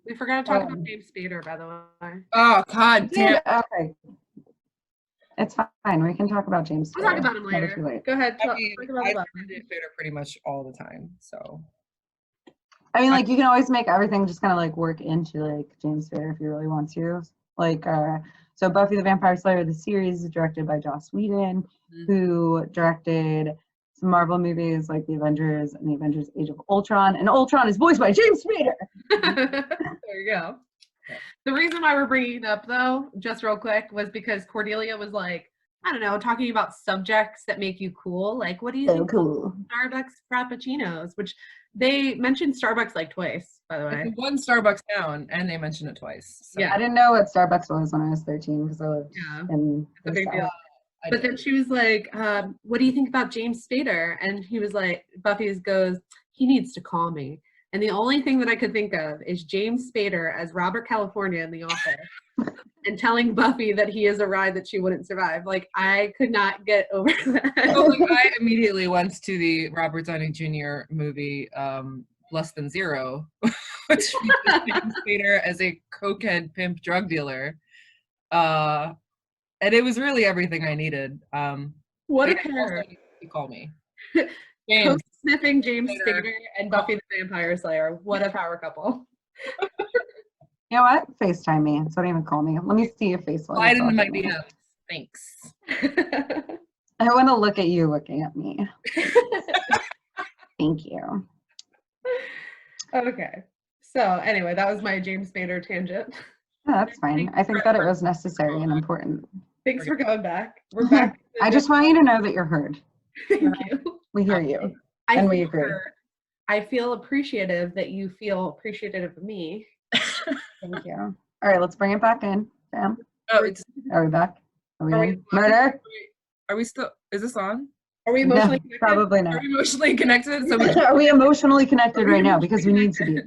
We forgot to talk about James Spader, by the way. Oh God damn! Okay. It's fine. We can talk about James. We'll talk about him Never too later. late. Go ahead. I Talk mean, about I the turn to Spader pretty much all the time. So I mean, like you can always make everything just kind of like work into like James Spader if you really want to. Like, so Buffy the Vampire Slayer, the series is directed by Joss Whedon, who directed some Marvel movies like The Avengers and The Avengers Age of Ultron. And Ultron is voiced by James Spader. There you go. The reason why we're bringing it up, though, just real quick, was because Cordelia was like, I don't know, talking about subjects that make you cool. Like, what do you think cool. of Starbucks Frappuccinos? Which they mentioned Starbucks like twice, by the way. it's one Starbucks down, and they mentioned it twice. So. Yeah. I didn't know what Starbucks was when I was 13 because I lived in It's a big deal. I But did. then she was like, what do you think about James Spader? And he was like, Buffy goes, he needs to call me. And the only thing that I could think of is James Spader as Robert California in The Office and telling Buffy that he is a ride that she wouldn't survive. Like, I could not get over that. So, like, I immediately went to the Robert Downey Jr. movie, Less Than Zero, which features James Spader as a cokehead pimp drug dealer. And it was really everything I needed. What a Spader pair. also, he called me. James. Sniffing James Spader. Spader and Buffy the Vampire Slayer. What a power couple. You know what? FaceTime me. So don't even call me. Let me see your face. while Slide you're into my talking. DMs. Thanks. I want to look at you looking at me. Thank you. Okay. So anyway, that was my James Spader tangent. Yeah, that's fine. I think that it was necessary and important. Thanks for coming back. We're back. I just want you to know that you're heard. Thank you. We hear you. I And we feel agree. heard. I feel appreciative that you feel appreciative of me. Thank you. All right, let's bring it back in. Sam, Oh, it's, are we back? Are we Are we in? Murder? are we still? Is this on? Are we No, emotionally connected? probably Are not. we emotionally connected? So we Are we emotionally connected right now? Because we need to be.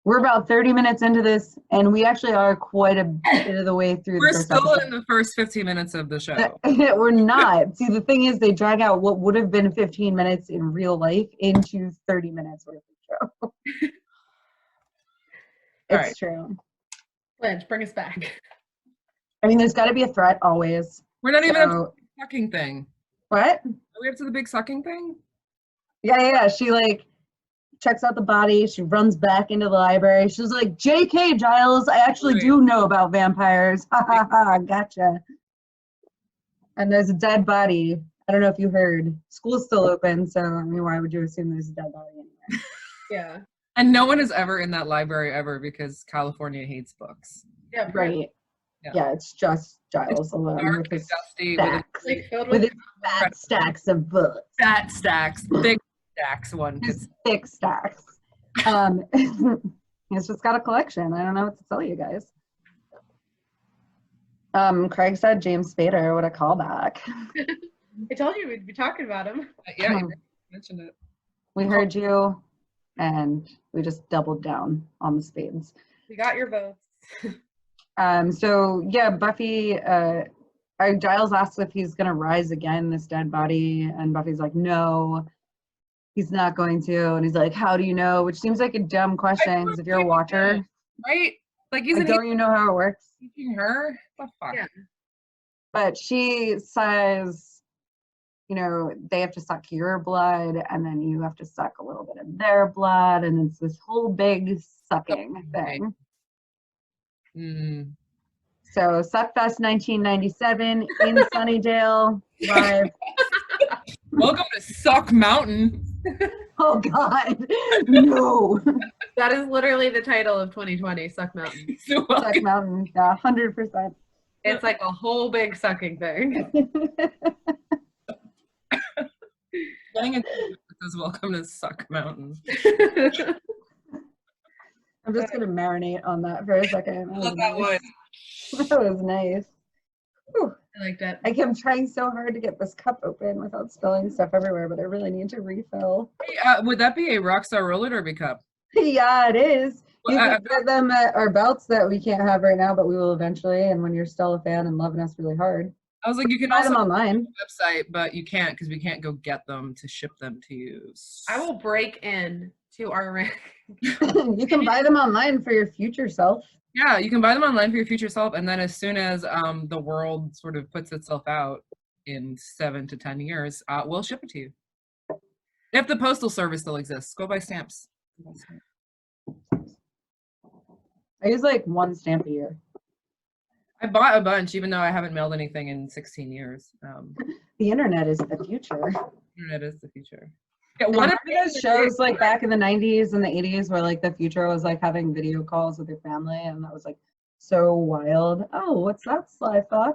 We're about 30 minutes into this, and we actually are quite a bit of the way through we're the first still episode. in the first 15 minutes of the show. We're not. See, the thing is, they drag out what would have been 15 minutes in real life into 30 minutes worth of show. It's right. true. Splinch, bring us back. I mean, there's got to be a threat always. We're not even up to So, the sucking thing. what? Are we up to the big sucking thing? Yeah. She like checks out the body. She runs back into the library. She's like, "JK, Giles, I actually Right. do know about vampires. Ha ha ha, gotcha." And there's a dead body. I don't know if you heard. School's still open, so I mean, why would you assume there's a dead body anywhere? Yeah. And no one is ever in that library ever because California hates books. Yeah, Right. Yeah. Yeah, it's just Giles alone Dark with and his dusty with stacks. Like filled With with his fat stacks of books. fat stacks, thick stacks. One could His thick stacks. He's just got a collection. I don't know what to tell you guys. Craig said James Spader. What a callback. I told you we'd be talking about him. Yeah, you mentioned it. We heard you, and we just doubled down on the spades. We got your votes. So yeah, Buffy, Giles asks if he's gonna rise again, this dead body, and Buffy's like, no, he's not going to. And he's like, how do you know? Which seems like a dumb question, because if you're a watcher, right? Like, like, don't you know how it works? teaching her? What the fuck? Yeah. But she says, you know, they have to suck your blood, and then you have to suck a little bit of their blood, and it's this whole big sucking thing. Mm. So Suckfest 1997 in Sunnydale live. Welcome to Suck Mountain. Oh God, no. That is literally the title of 2020, Suck Mountain. So Suck Mountain, yeah, 100%. It's like a whole big sucking thing. getting a says welcome to Suck Mountain. I'm just gonna marinate on that for a second. I love that one. That was nice. Whew. I like that. I kept trying so hard to get this cup open without spilling stuff everywhere, but I really need to refill. Hey, would that be a Rockstar roller derby cup? Yeah, it is. Well, You can get them at our belts that we can't have right now, but we will eventually. And when you're still a fan and loving us really hard, I was like, you can buy them also online. website, but you can't because we can't go get them to ship them to you. I will break in to our rank. You can buy them online for your future self. Yeah, you can buy them online for your future self, and then as soon as the world sort of puts itself out in 7 to 10 years, we'll ship it to you. If the postal service still exists, go buy stamps. I use like one stamp a year. I bought a bunch, even though I haven't mailed anything in 16 years. The internet is the future. Internet is the future. Yeah, One of those shows like back in the 90s and the 80s where like the future was like having video calls with your family, and that was like so wild. Oh, what's that, SlyFox?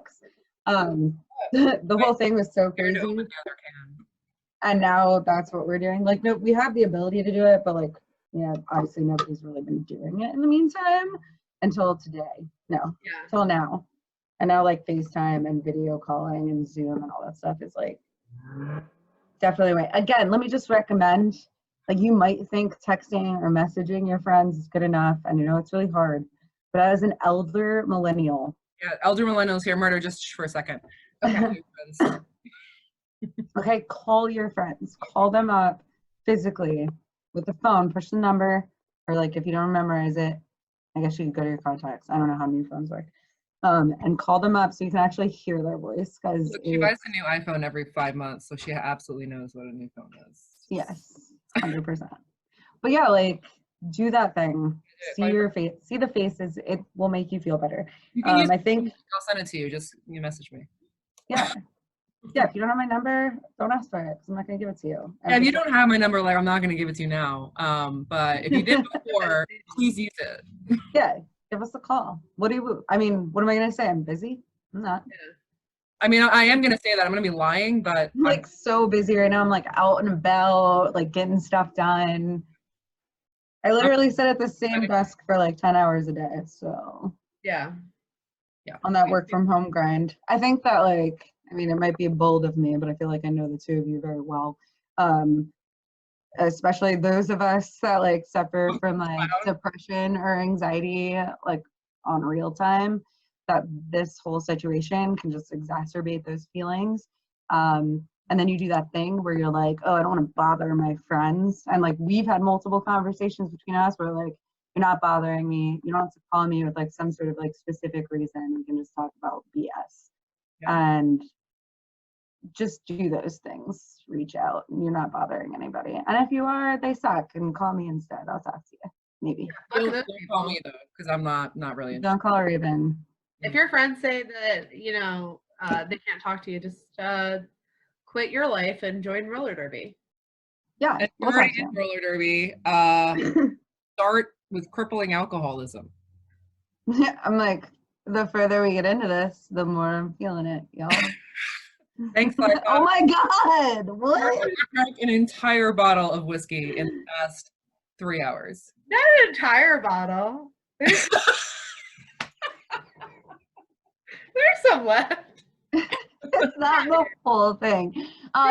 The whole thing was so crazy. And now that's what we're doing. Like, no, we have the ability to do it, but like, yeah, obviously nobody's really been doing it in the meantime until today. No, till now. And now like FaceTime and video calling and Zoom and all that stuff is like definitely way. Again, let me just recommend, like, you might think texting or messaging your friends is good enough, and you know it's really hard, but as an elder millennial. Yeah, elder millennials here, murder just for a second. Okay. Okay, call your friends. Call them up physically with the phone, push the number, or like if you don't memorize it, I guess you could go to your contacts. I don't know how new phones work. And call them up so you can actually hear their voice. Because she buys a new iPhone every 5 months, so she absolutely knows what a new phone is. Yes, 100%. But yeah, like, do that thing. See your face, see the faces. It will make you feel better. I think I'll send it to you. Just you message me. Yeah. Yeah, if you don't have my number, don't ask for it because I'm not going to give it to you. Yeah, if you don't have my number, like, I'm not going to give it to you now. But if you did before, please use it. Yeah, give us a call. What am I going to say? I'm busy? I'm not. Yeah. I mean, I am going to say that. I'm going to be lying, but I'm like so busy right now. I'm like out and about, like getting stuff done. I literally sit at the same desk for like 10 hours a day. So yeah. On that work from home grind. I think that like, I mean, it might be bold of me, but I feel like I know the two of you very well. Especially those of us that like suffer from like depression or anxiety, like on real time, that this whole situation can just exacerbate those feelings. And then you do that thing where you're like, oh, I don't want to bother my friends. And like, we've had multiple conversations between us where like, you're not bothering me. You don't have to call me with like some sort of like specific reason. We can just talk about BS. Yeah. And just do those things. Reach out. You're not bothering anybody. And if you are, they suck. And call me instead. I'll talk to you. Maybe. Don't call me though, because I'm not really. Don't call Raven. If your friends say that they can't talk to you, just quit your life and join roller derby. Yeah. And We'll already in roller derby. Start with crippling alcoholism. I'm like, the further we get into this, the more I'm feeling it, y'all. Thanks, SlyFox. Oh my God! What? I drank an entire bottle of whiskey in the past 3 hours. Not an entire bottle. There's some left. That's not the whole thing.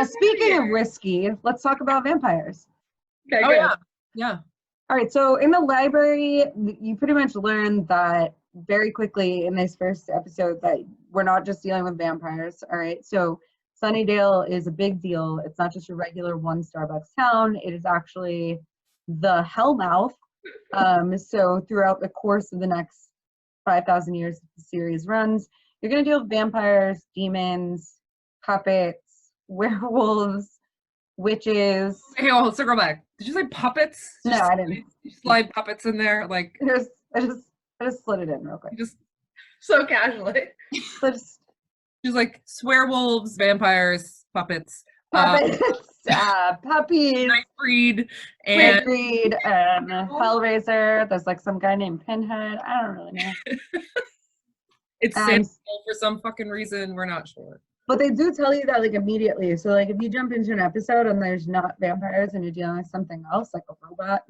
Speaking of risky, let's talk about vampires. Okay, Oh good. yeah, yeah. All right, so in the library, you pretty much learn that very quickly in this first episode that we're not just dealing with vampires. All right, so Sunnydale is a big deal. It's not just a regular one Starbucks town. It is actually the Hellmouth. So throughout the course of the next 5,000 years the series runs, you're going to deal with vampires, demons, puppets, werewolves, witches. Hey, oh, circle back. Did you say puppets? No, I didn't. You slide puppets in there, like I just slid it in real quick. you just So casually. So just like swearwolves, vampires, puppets, puppets, puppies, Nightbreed, and Breed, Hellraiser. There's like some guy named Pinhead. I don't really know. it's Um, Sam for some fucking reason. We're not sure. But they do tell you that like immediately. So like if you jump into an episode and there's not vampires and you're dealing with something else like a robot,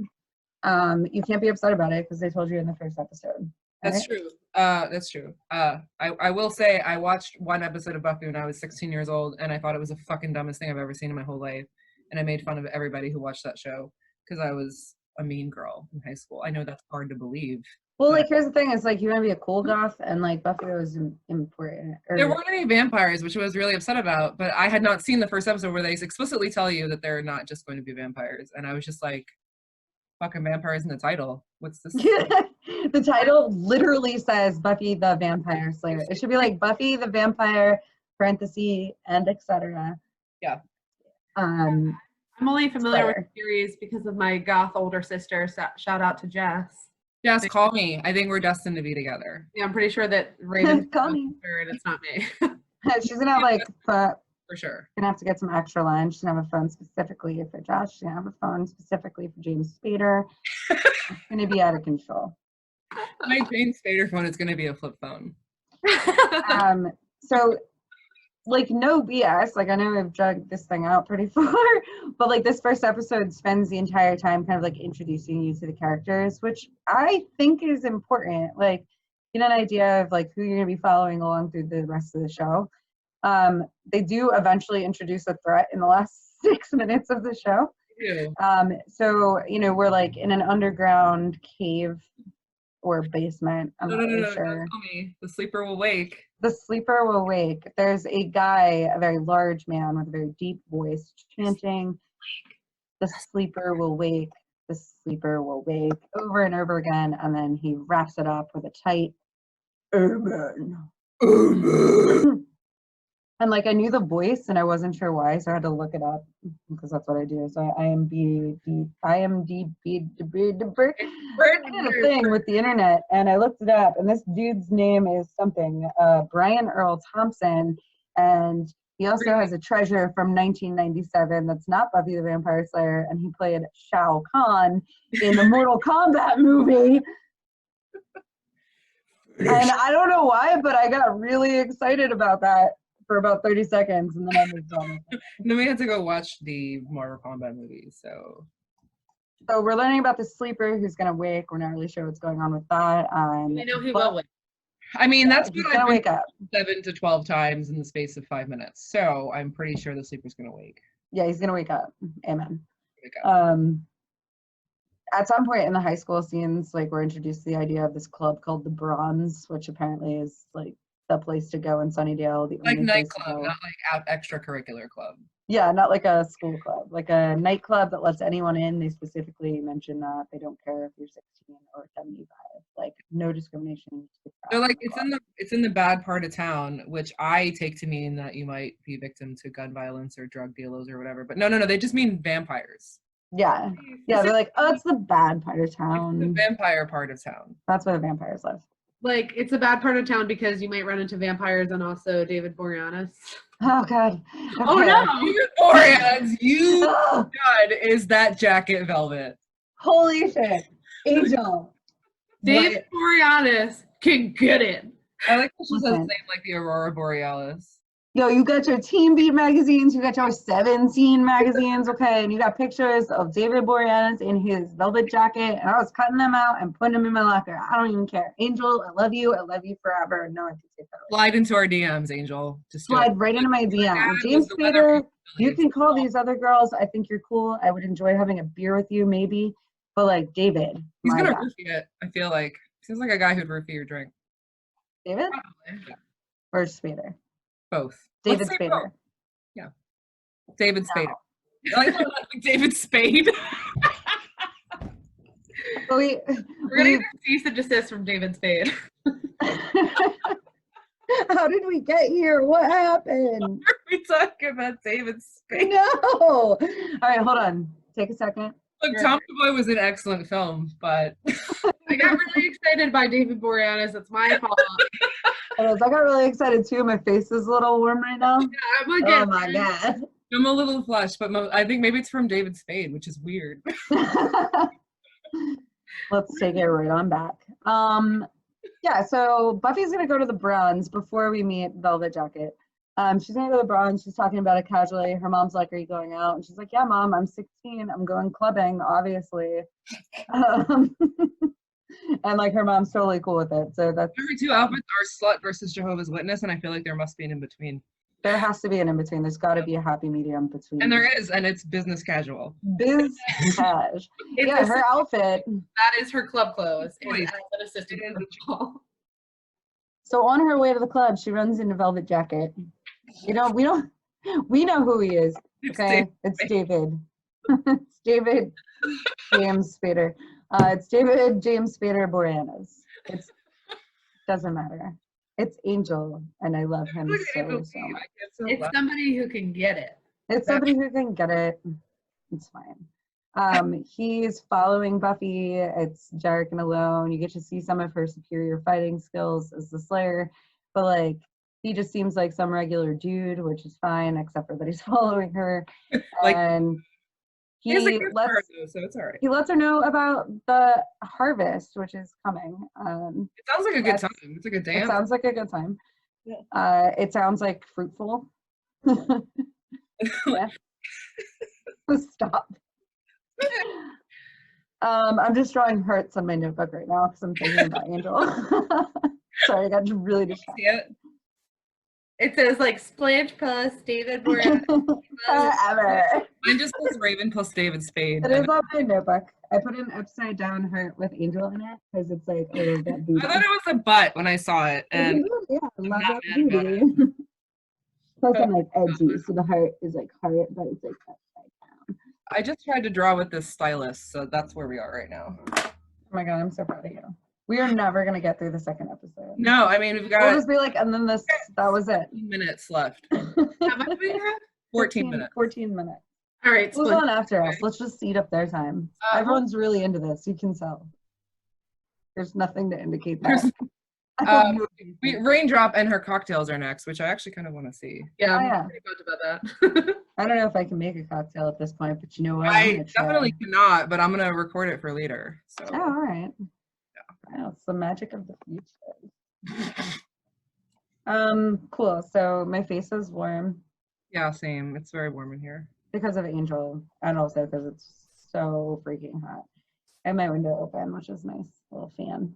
you can't be upset about it because they told you in the first episode. That's right? true. That's true. I will say I watched one episode of Buffy when I was 16 years old, and I thought it was the fucking dumbest thing I've ever seen in my whole life. And I made fun of everybody who watched that show because I was a mean girl in high school. I know that's hard to believe. Well, like here's the thing: is like you want to be a cool goth, and like Buffy was important. There weren't any vampires, which I was really upset about. But I had not seen the first episode where they explicitly tell you that they're not just going to be vampires, and I was just like, "Fucking vampires in the title. What's this?" The title literally says Buffy the Vampire Slayer. It should be like Buffy the Vampire parenthesis and etc. Yeah. I'm only familiar with Slayer. the series because of my goth older sister. Shout out to Jess. Jess, call me. I think we're destined to be together. Yeah, I'm pretty sure that Raven Call me. and it's not me. She's gonna have like For sure. gonna have to get some extra lines. She's gonna have a phone specifically for Josh. She's gonna have a phone specifically for James Spader. It's gonna be out of control. My James Spader phone is going to be a flip phone. So like no BS, like I know I've dragged this thing out pretty far, but like this first episode spends the entire time kind of like introducing you to the characters, which I think is important. Like get an idea of like who you're gonna be following along through the rest of the show. They do eventually introduce a threat in the last 6 minutes of the show. So you know we're like in an underground cave or basement. I'm No, not really don't sure. tell me. The sleeper will wake. The sleeper will wake. There's a guy, a very large man with a very deep voice, chanting, "The sleeper will wake, the sleeper will wake," over and over again, and then he wraps it up with a tight "Amen." Amen. And like I knew the voice and I wasn't sure why, so I had to look it up because that's what I do. So I did a thing with the internet and I looked it up, and this dude's name is something Brian Earl Thompson, and he also has a treasure from 1997 that's not Buffy the Vampire Slayer, and he played Shao Kahn in the Mortal Kombat movie. And I don't know why, but I got really excited about that for about 30 seconds, and then I moved on. Then we had to go watch the Mortal Kombat movie, so we're learning about the sleeper who's gonna wake. We're not really sure what's going on with that. We know he will wake. I mean that's he's what gonna I've wake been up. 7 to 12 times in the space of 5 minutes. So I'm pretty sure the sleeper's gonna wake. Yeah, he's gonna wake up. Amen. Wake up. At some point in the high school scenes, like we're introduced to the idea of this club called the Bronze, which apparently is like the place to go in Sunnydale. The Like only place to nightclub, go. not like extracurricular club. Yeah, not like a school club, like a nightclub that lets anyone in. They specifically mention that they don't care if you're 16 or 75. Like no discrimination. They're like it's in the bad part of town, which I take to mean that you might be victim to gun violence or drug dealers or whatever. But no, they just mean vampires. Yeah, they're like, oh, it's the bad part of It's the town. vampire part of town. That's where the vampires live. Like, it's a bad part of town because you might run into vampires and also David Boreanaz. Oh god. Oh Okay. no! Boreanaz, you Oh, God, is that jacket velvet? holy shit. Angel. David Boreanaz can get it. I like how she says Listen. name like the Aurora Borealis. Yo, you got your Teen Beat magazines, you got your 17 magazines, okay, and you got pictures of David Boreanaz in his velvet jacket, and I was cutting them out and putting them in my locker. I don't even care. Angel, I love you forever. No one can take that away. Slide into our DMs, Angel. Just do it. Slide right into my DM. dad James was the weather Spader, you leads. can call these other girls. I think you're cool. I would enjoy having a beer with you, maybe. But like David, He's my gonna God. roofie it, I feel like. Seems like a guy who'd roofie your drink. David Probably. or Spader? Both. David Let's say Spader. both. Yeah. David No. Spader. I like David Spade. But We're gonna get a cease and desist from David Spade. How did we get here? What happened? We talking about David Spade. No. All right, hold on. Take a second. Look, Tommy Boy was an excellent film, but I got really excited by David Boreanaz. It's my fault. I got really excited too. My face is a little warm right now. I'm again. Oh my God. I'm a little flushed, but I think maybe it's from David Spade, which is weird. Let's take it right on back. Yeah, so Buffy's gonna go to the Browns before we meet Velvet Jacket. She's gonna go to the Browns. She's talking about it casually. Her mom's like, "Are you going out?" And she's like, "Yeah, Mom, I'm 16. I'm going clubbing, obviously." And like her mom's totally cool with it. So that's Every two outfits are slut versus Jehovah's Witness, and I feel like there must be an in between. there has to be an in between. There's got to be a happy medium between. And there is, and it's business casual. Biz cash. Yeah, her outfit. That is her club clothes. Please. As an assistant It is. principal. So on her way to the club, she runs into Velvet Jacket. We know who he is. It's Okay, David it's David. It's David James Spader. It's David James Spader Boreanaz. It doesn't matter. It's Angel, and I love him Look at so, Angel so Steve. much. I get so It's loud. somebody who can get it. It's somebody who can get it. It's fine. He's following Buffy. It's Jarek and Alone. You get to see some of her superior fighting skills as the Slayer, but like he just seems like some regular dude, which is fine, except for that he's following her. Like, And He has a gift for her, lets though, so it's all right. he lets her know about the harvest, which is coming. It sounds like a good that's- time. It's like a It dance. sounds like a good time. Yeah. It sounds like fruitful. Yeah. Stop. I'm just drawing hearts on my notebook right now because I'm thinking about Angel. Sorry, I got really distracted. See it? It says like Splinch plus David Boreanaz. Forever. Mine just says Raven plus David Spade. It is on my notebook. I put an upside down heart with Angel in it because it's like, oh, that booty. I thought it was a butt when I saw it, and Yeah, I love not that mad about booty. Plus, I'm like edgy, so the heart is like heart, but it's like upside down. I just tried to draw with this stylus, so that's where we are right now. Oh my God, I'm so proud of you. We are never gonna get through the second episode. No, I mean, we've We'll got just be like, and then this, that was it. 14 minutes left. How much we have? 14 minutes. 14 minutes. All right, Who's Splinch. on after us? Let's just eat up their time. Everyone's really into this. You can tell. There's nothing to indicate that. Raindrop and her cocktails are next, which I actually kind of want to see. Yeah, Oh, I'm yeah. pretty pumped about that. I don't know if I can make a cocktail at this point, but you know what? I'm I gonna try. definitely cannot, but I'm going to record it for later. So Oh, all right. Wow, it's the magic of the future. Cool. So my face is warm yeah, same. It's very warm in here. because of Angel, and also because it's so freaking hot. And my window open, which is nice. Little fan.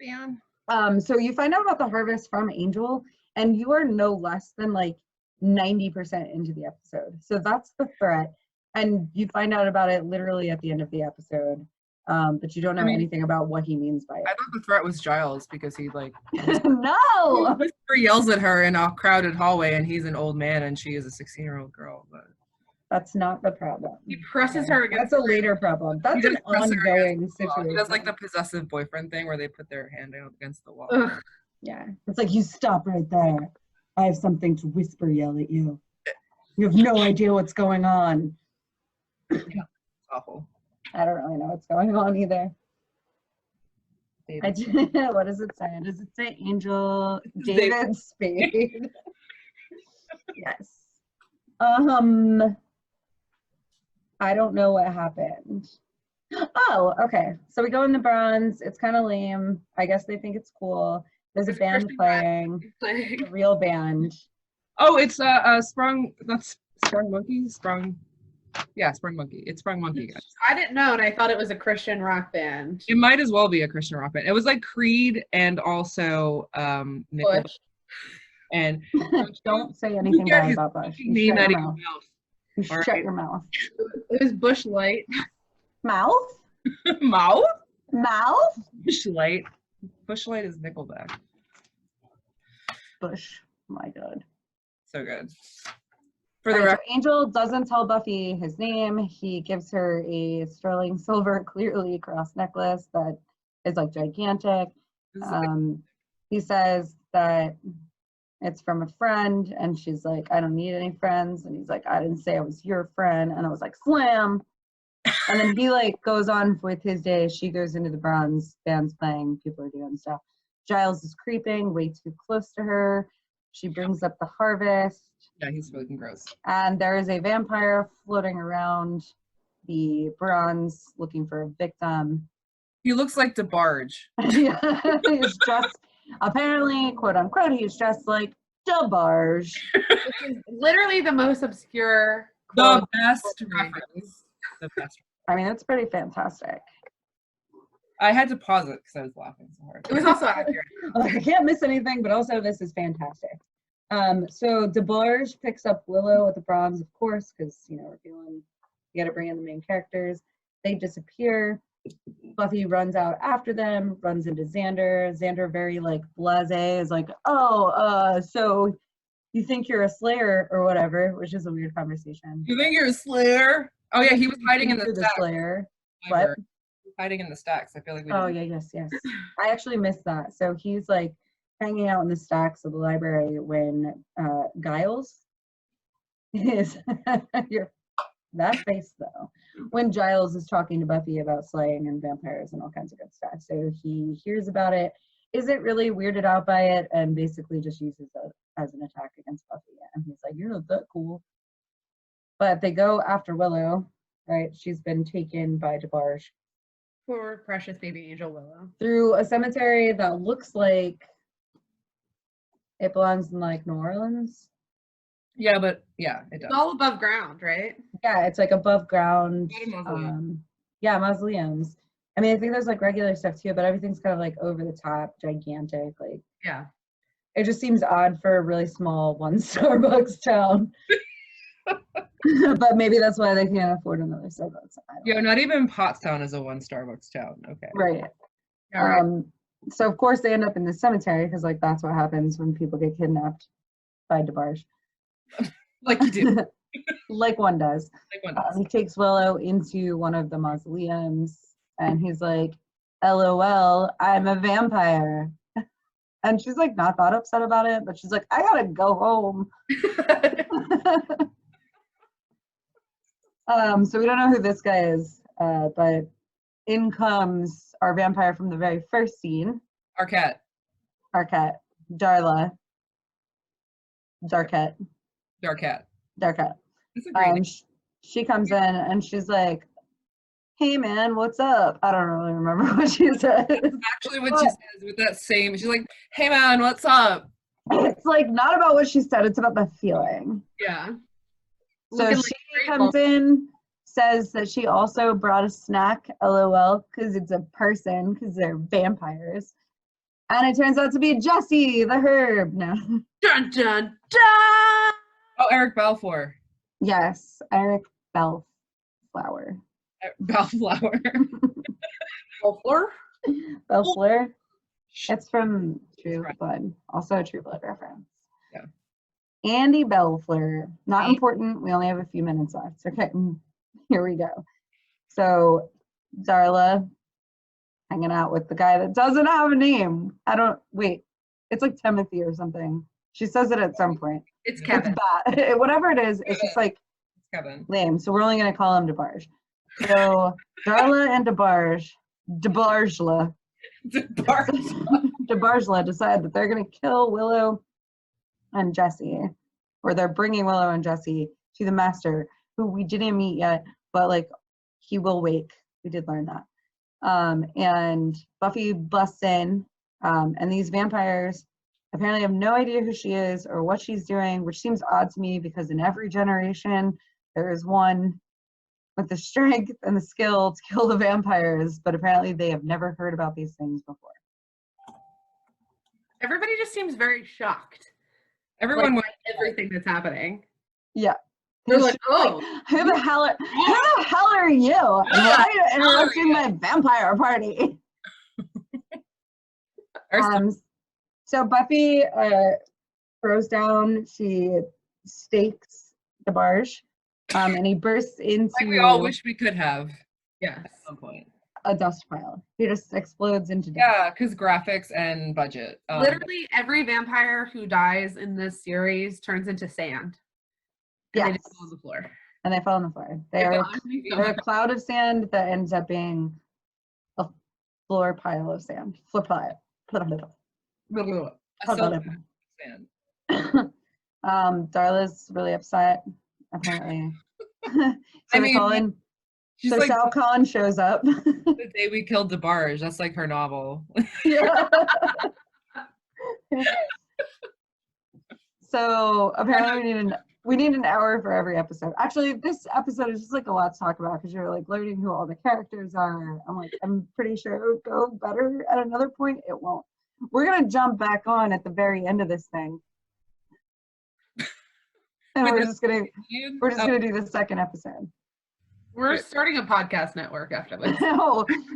Fan. So you find out about the harvest from Angel, and you are no less than like 90% into the episode. So that's the threat. And you find out about it literally at the end of the episode. But you don't know anything about what he means by I it. thought the threat was Giles because he like No! whisper yells at her in a crowded hallway, and he's an old man and she is a 16-year-old girl. But That's not the problem. He presses her against That's a later problem. That's does an press her ongoing Well, situation. he does like the possessive boyfriend thing where they put their hand out against the wall. Ugh. Yeah. It's like, you stop right there. I have something to whisper yell at you. You have no idea what's going on. It's awful. I don't really know what's going on either. David. What does it say? Does it say Angel It's David Spade? Yes. I don't know what happened. Oh, okay. So we go in the bronze. It's kind of lame. I guess they think it's cool. There's a There's a band Christian playing, Like, a real band. Oh, it's sprung. That's sprung monkey. Sprung. Yeah, sprung monkey. It's sprung monkey, guys. I didn't know, and I thought it was a Christian rock band. It might as well be a Christian rock band. It was like Creed and also Nickelback. Bush. And Don't say anything bad about Bush. You name shut out your of your mouth. mouth. You All shut right. your mouth. It was Bush Light. Mouth? Mouth? Mouth? Bushlight. Bushlight is Nickelback. Bush. My God. So good. For the Right, so record, Angel doesn't tell Buffy his name. He gives her a sterling silver, clearly cross necklace that is like gigantic. this is like, He says that it's from a friend, and she's like, I don't need any friends. And he's like, I didn't say I was your friend. And I was like, slam. And then he like goes on with his day. She goes into the bronze, band's playing, people are doing stuff. Giles is creeping way too close to her. She brings up the harvest. yeah, he's fucking gross. And there is a vampire floating around the bronze looking for a victim. He looks like Debarge. He's dressed, apparently, quote unquote, he's dressed like Debarge. Which is literally the most obscure The quote best ever. reference. The best. I mean, it's pretty fantastic. I had to pause it because I was laughing so hard. It was also accurate. Like, I can't miss anything, but also this is fantastic. So Debarge picks up Willow at the bronze, of course, because, you know, we're feeling, you got to bring in the main characters. They disappear. Buffy runs out after them, runs into Xander. Xander, very like blasé, is like, oh, so you think you're a slayer or whatever, which is a weird conversation. You think you're a slayer? Oh yeah, he was hiding in the You're the stacks. slayer. I What? heard. Hiding in the stacks. I feel like we Oh didn't. yeah, yes. I actually missed that. So he's like hanging out in the stacks of the library when Giles is that face though. When Giles is talking to Buffy about slaying and vampires and all kinds of good stuff. So he hears about it, isn't really weirded out by it, and basically just uses it as an attack against Buffy. And he's like, you're not that cool. But they go after Willow, right? She's been taken by Debarge Poor precious baby Angel Willow. through a cemetery that looks like it belongs in like New Orleans. Yeah, but yeah, it does. It's all above ground, right? Yeah, it's like above ground. Not a mausoleum. Yeah, mausoleums. I mean, I think there's like regular stuff too, but everything's kind of like over the top, gigantic. Like, Yeah. it just seems odd for a really small one Starbucks town. But maybe that's why they can't afford another Starbucks. I don't Yeah, know. not even Pottstown is a one Starbucks town. Okay. Right. All right. So of course they end up in the cemetery because like that's what happens when people get kidnapped by Debarge. Like you do. Like one does. Like one does. He takes Willow into one of the mausoleums and he's like, LOL, I'm a vampire. And she's like not that upset about it, but she's like, I gotta go home. So we don't know who this guy is, but in comes our vampire from the very first scene, Our cat. Darkette, Darla, Darkette, Darkette. Darkette. That's a great name. She comes in and she's like, hey man, what's up? I don't really remember what she says. Actually, what she says with that same, she's like, hey man, what's up? It's like not about what she said, it's about the feeling. Yeah. So Looking she like comes in, says that she also brought a snack, LOL, because it's a person, because they're vampires. And it turns out to be Jesse, the herb. No. Dun dun dun. Oh, Eric Balfour. Yes, Eric Bellflower. Bellflower. Bellflower? Bellflower. It's from True Blood. Also a True Blood reference. Yeah. Andy Bellflower. Not Andy. important. We only have a few minutes left. Okay, here we go. So, Darla hanging out with the guy that doesn't have a name. It's like Timothy or something. She says it at some point. It's It's Kevin. It's bad. Whatever it is, it's just like Kevin. lame. So we're only going to call him Debarge. So, Darla and Debargela. Debargela decide that they're going to kill Willow and Jesse, or they're bringing Willow and Jesse to the Master, who we didn't meet yet, but like he will wake. We did learn that. And Buffy busts in, and these vampires Apparently have no idea who she is or what she's doing, which seems odd to me because in every generation there is one with the strength and the skill to kill the vampires, but apparently they have never heard about these things before. Everybody just seems very shocked. Everyone Like, by everything that's happening. Yeah. They're like, oh, who the hell are you? And why are you interrupting my vampire party? So Buffy throws down, she stakes Debarge, and he bursts into like we all wish we could have yes. at some point. a dust pile. He just explodes into dust. Yeah, because graphics and budget. Literally every vampire who dies in this series turns into sand. And they just fall on the floor. And they fall on the floor. They're a cloud of sand that ends up being a floor pile of sand. Floor pile. Sand. Darla's really upset, apparently. I mean, she's so like, Shao Kahn shows up. The Day We Killed Debarge. That's like her novel. Yeah. So apparently we need an hour for every episode. Actually, this episode is just like a lot to talk about because you're like learning who all the characters are. I'm pretty sure it would go better at another point. It won't. We're gonna jump back on at the very end of this thing. And we're just gonna do the second episode. We're starting a podcast network after this.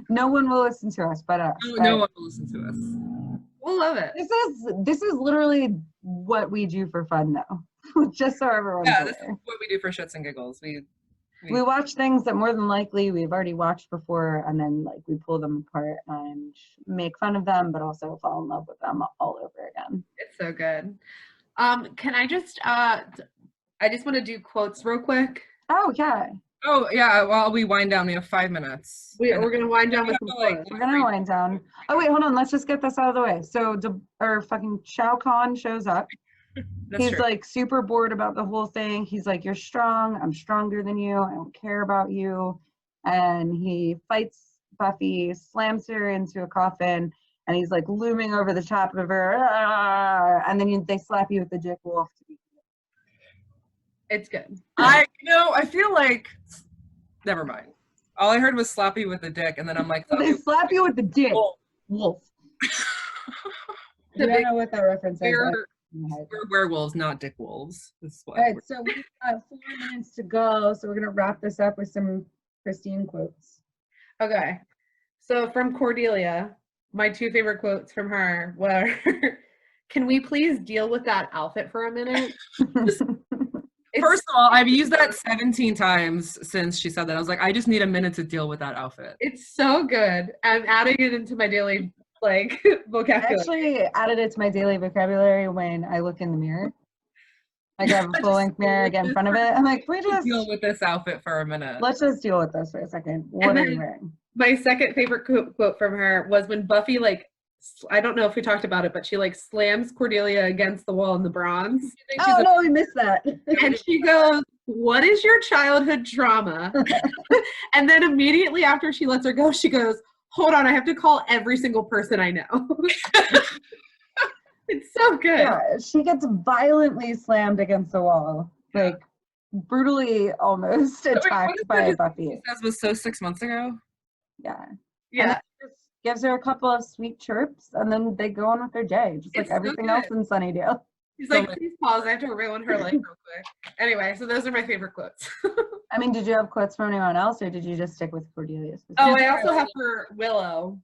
No one will listen to us, but no one will listen to us. We'll love it. This is literally what we do for fun now. Just so everyone's aware. This is what we do for shits and giggles. We watch things that more than likely we've already watched before, and then like we pull them apart and make fun of them, but also fall in love with them all over again. It's so good. Can I just I just want to do quotes real quick. Oh yeah. Oh yeah. While we wind down, we have 5 minutes. We're gonna wind down with some quotes. We're gonna wind down. Oh wait, hold on. Let's just get this out of the way. So fucking Shao Kahn shows up. He's true. like super bored about the whole thing. He's like, "You're strong. I'm stronger than you. I don't care about you." And he fights Buffy, slams her into a coffin, and he's like looming over the top of her. And then they slap you with the dick wolf. It's good. I feel like, never mind. All I heard was slap you with the dick, and then I'm like, They slap you with the dick wolf. I don't know what that reference is. We're werewolves, not dick wolves. All right, so we've got 4 minutes to go, so we're gonna wrap this up with some Christine quotes. Okay. So from Cordelia, my 2 favorite quotes from her were, "Can we please deal with that outfit for a minute?" First of all, I've used that 17 times since she said that. I was like, I just need a minute to deal with that outfit. It's so good. I'm adding it into my daily vocabulary. I actually added it to my daily vocabulary when I look in the mirror. Like I have a full-length mirror, I get in front of it. I'm like, we just deal with this outfit for a minute. Let's just deal with this for a second. What are you wearing? My second favorite quote from her was when Buffy I don't know if we talked about it, but she slams Cordelia against the wall in the bronze. Oh no, we missed that. And she goes, "What is your childhood trauma?" And then immediately after she lets her go, she goes, "Hold on, I have to call every single person I know." It's so good. Yeah, she gets violently slammed against the wall, like brutally almost attacked by Buffy. That was so 6 months ago. Yeah. Yeah. Gives her a couple of sweet chirps, and then they go on with their day, just like everything else in Sunnydale. He's like, "Please pause, I have to ruin her life real quick." Anyway, so those are my favorite quotes. I mean, did you have quotes from anyone else, or did you just stick with Cordelia? Oh, I also have for Willow.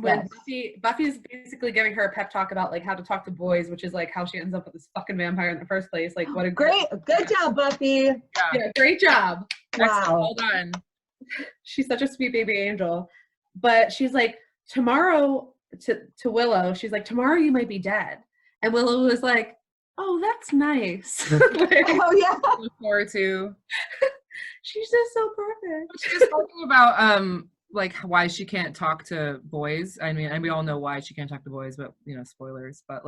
When Buffy's basically giving her a pep talk about how to talk to boys, which is how she ends up with this fucking vampire in the first place. What a good job, Buffy. Yeah, great job. Wow. Well done. She's such a sweet baby angel. But she's like, tomorrow, to Willow, she's like, "Tomorrow you might be dead." And Willow was like, "Oh, that's nice." Oh, yeah. Look forward to. She's just so perfect. She was talking about, why she can't talk to boys. I mean, and we all know why she can't talk to boys, but, spoilers. But,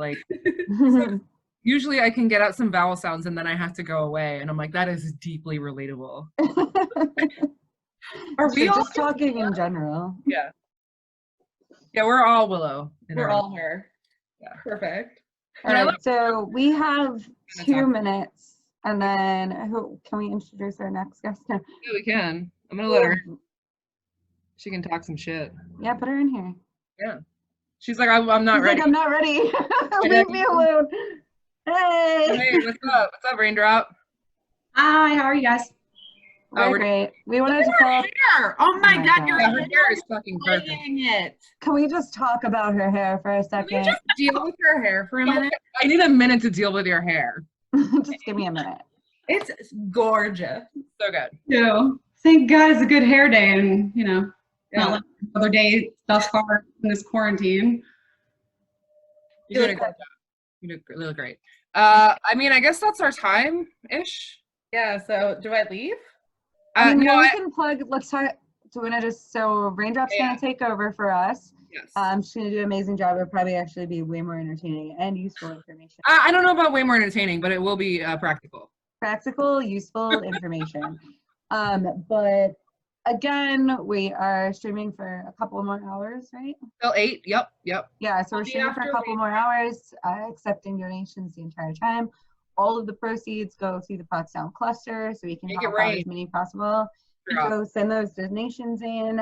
usually I can get out some vowel sounds and then I have to go away. And I'm like, that is deeply relatable. Are we all just talking in general? Yeah. Yeah, we're all Willow. We're all her. Yeah. Perfect. All right, so we have 2 minutes, and then who can we introduce our next guest now? Yeah, we can. I'm gonna let her. She can talk some shit. Yeah, put her in here. Yeah. She's like, I'm not She's ready. like, I'm not ready. Leave me alone. Hey. Hey, what's up? What's up, Raindrop? Hi, how are you guys? We're great. We wanted to follow. Hair. Oh my God, your Yeah, her hair is fucking perfect. it. Can we just talk about her hair for a Can we second? just deal with her hair for a minute? I need a minute to deal with your hair. Just give me a minute. It's gorgeous. So good. Yeah. Thank God it's a good hair day and, Yeah. not like other day thus far in this quarantine. You did a great job. You did really great. I mean, I guess that's our time-ish. Yeah, so do I leave? I mean, No, we can plug. Let's talk. Do we want to just? So Raindrop's gonna take over for us. yes. She's gonna do an amazing job. It'll probably actually be way more entertaining and useful information. I don't know about way more entertaining, but it will be practical. Practical, useful information. But again, we are streaming for a couple more hours, right? Till 8. Yep. Yeah, so we're streaming for a couple more hours, accepting donations the entire time. All of the proceeds go to the Pottstown cluster, so we can Make it help out rain. as many possible. Yeah. So send those donations in.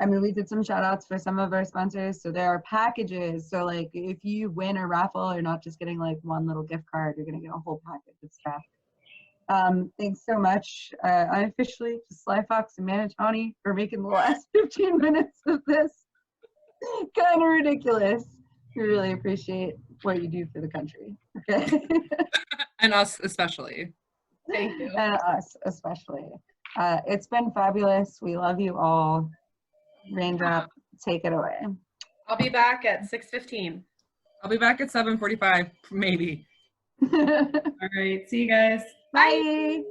I mean, we did some shout outs for some of our sponsors. So there are packages. So like if you win a raffle, you're not just getting like one little gift card, you're gonna get a whole package of stuff. Thanks so much unofficially to SlyFox and Manatawny for making the last 15 minutes of this kind of ridiculous. We really appreciate what you do for the country. Okay. And us especially. Thank you. And us especially. It's been fabulous. We love you all. Raindrop, take it away. I'll be back at 6:15. I'll be back at 7:45, maybe. All right, see you guys. Bye.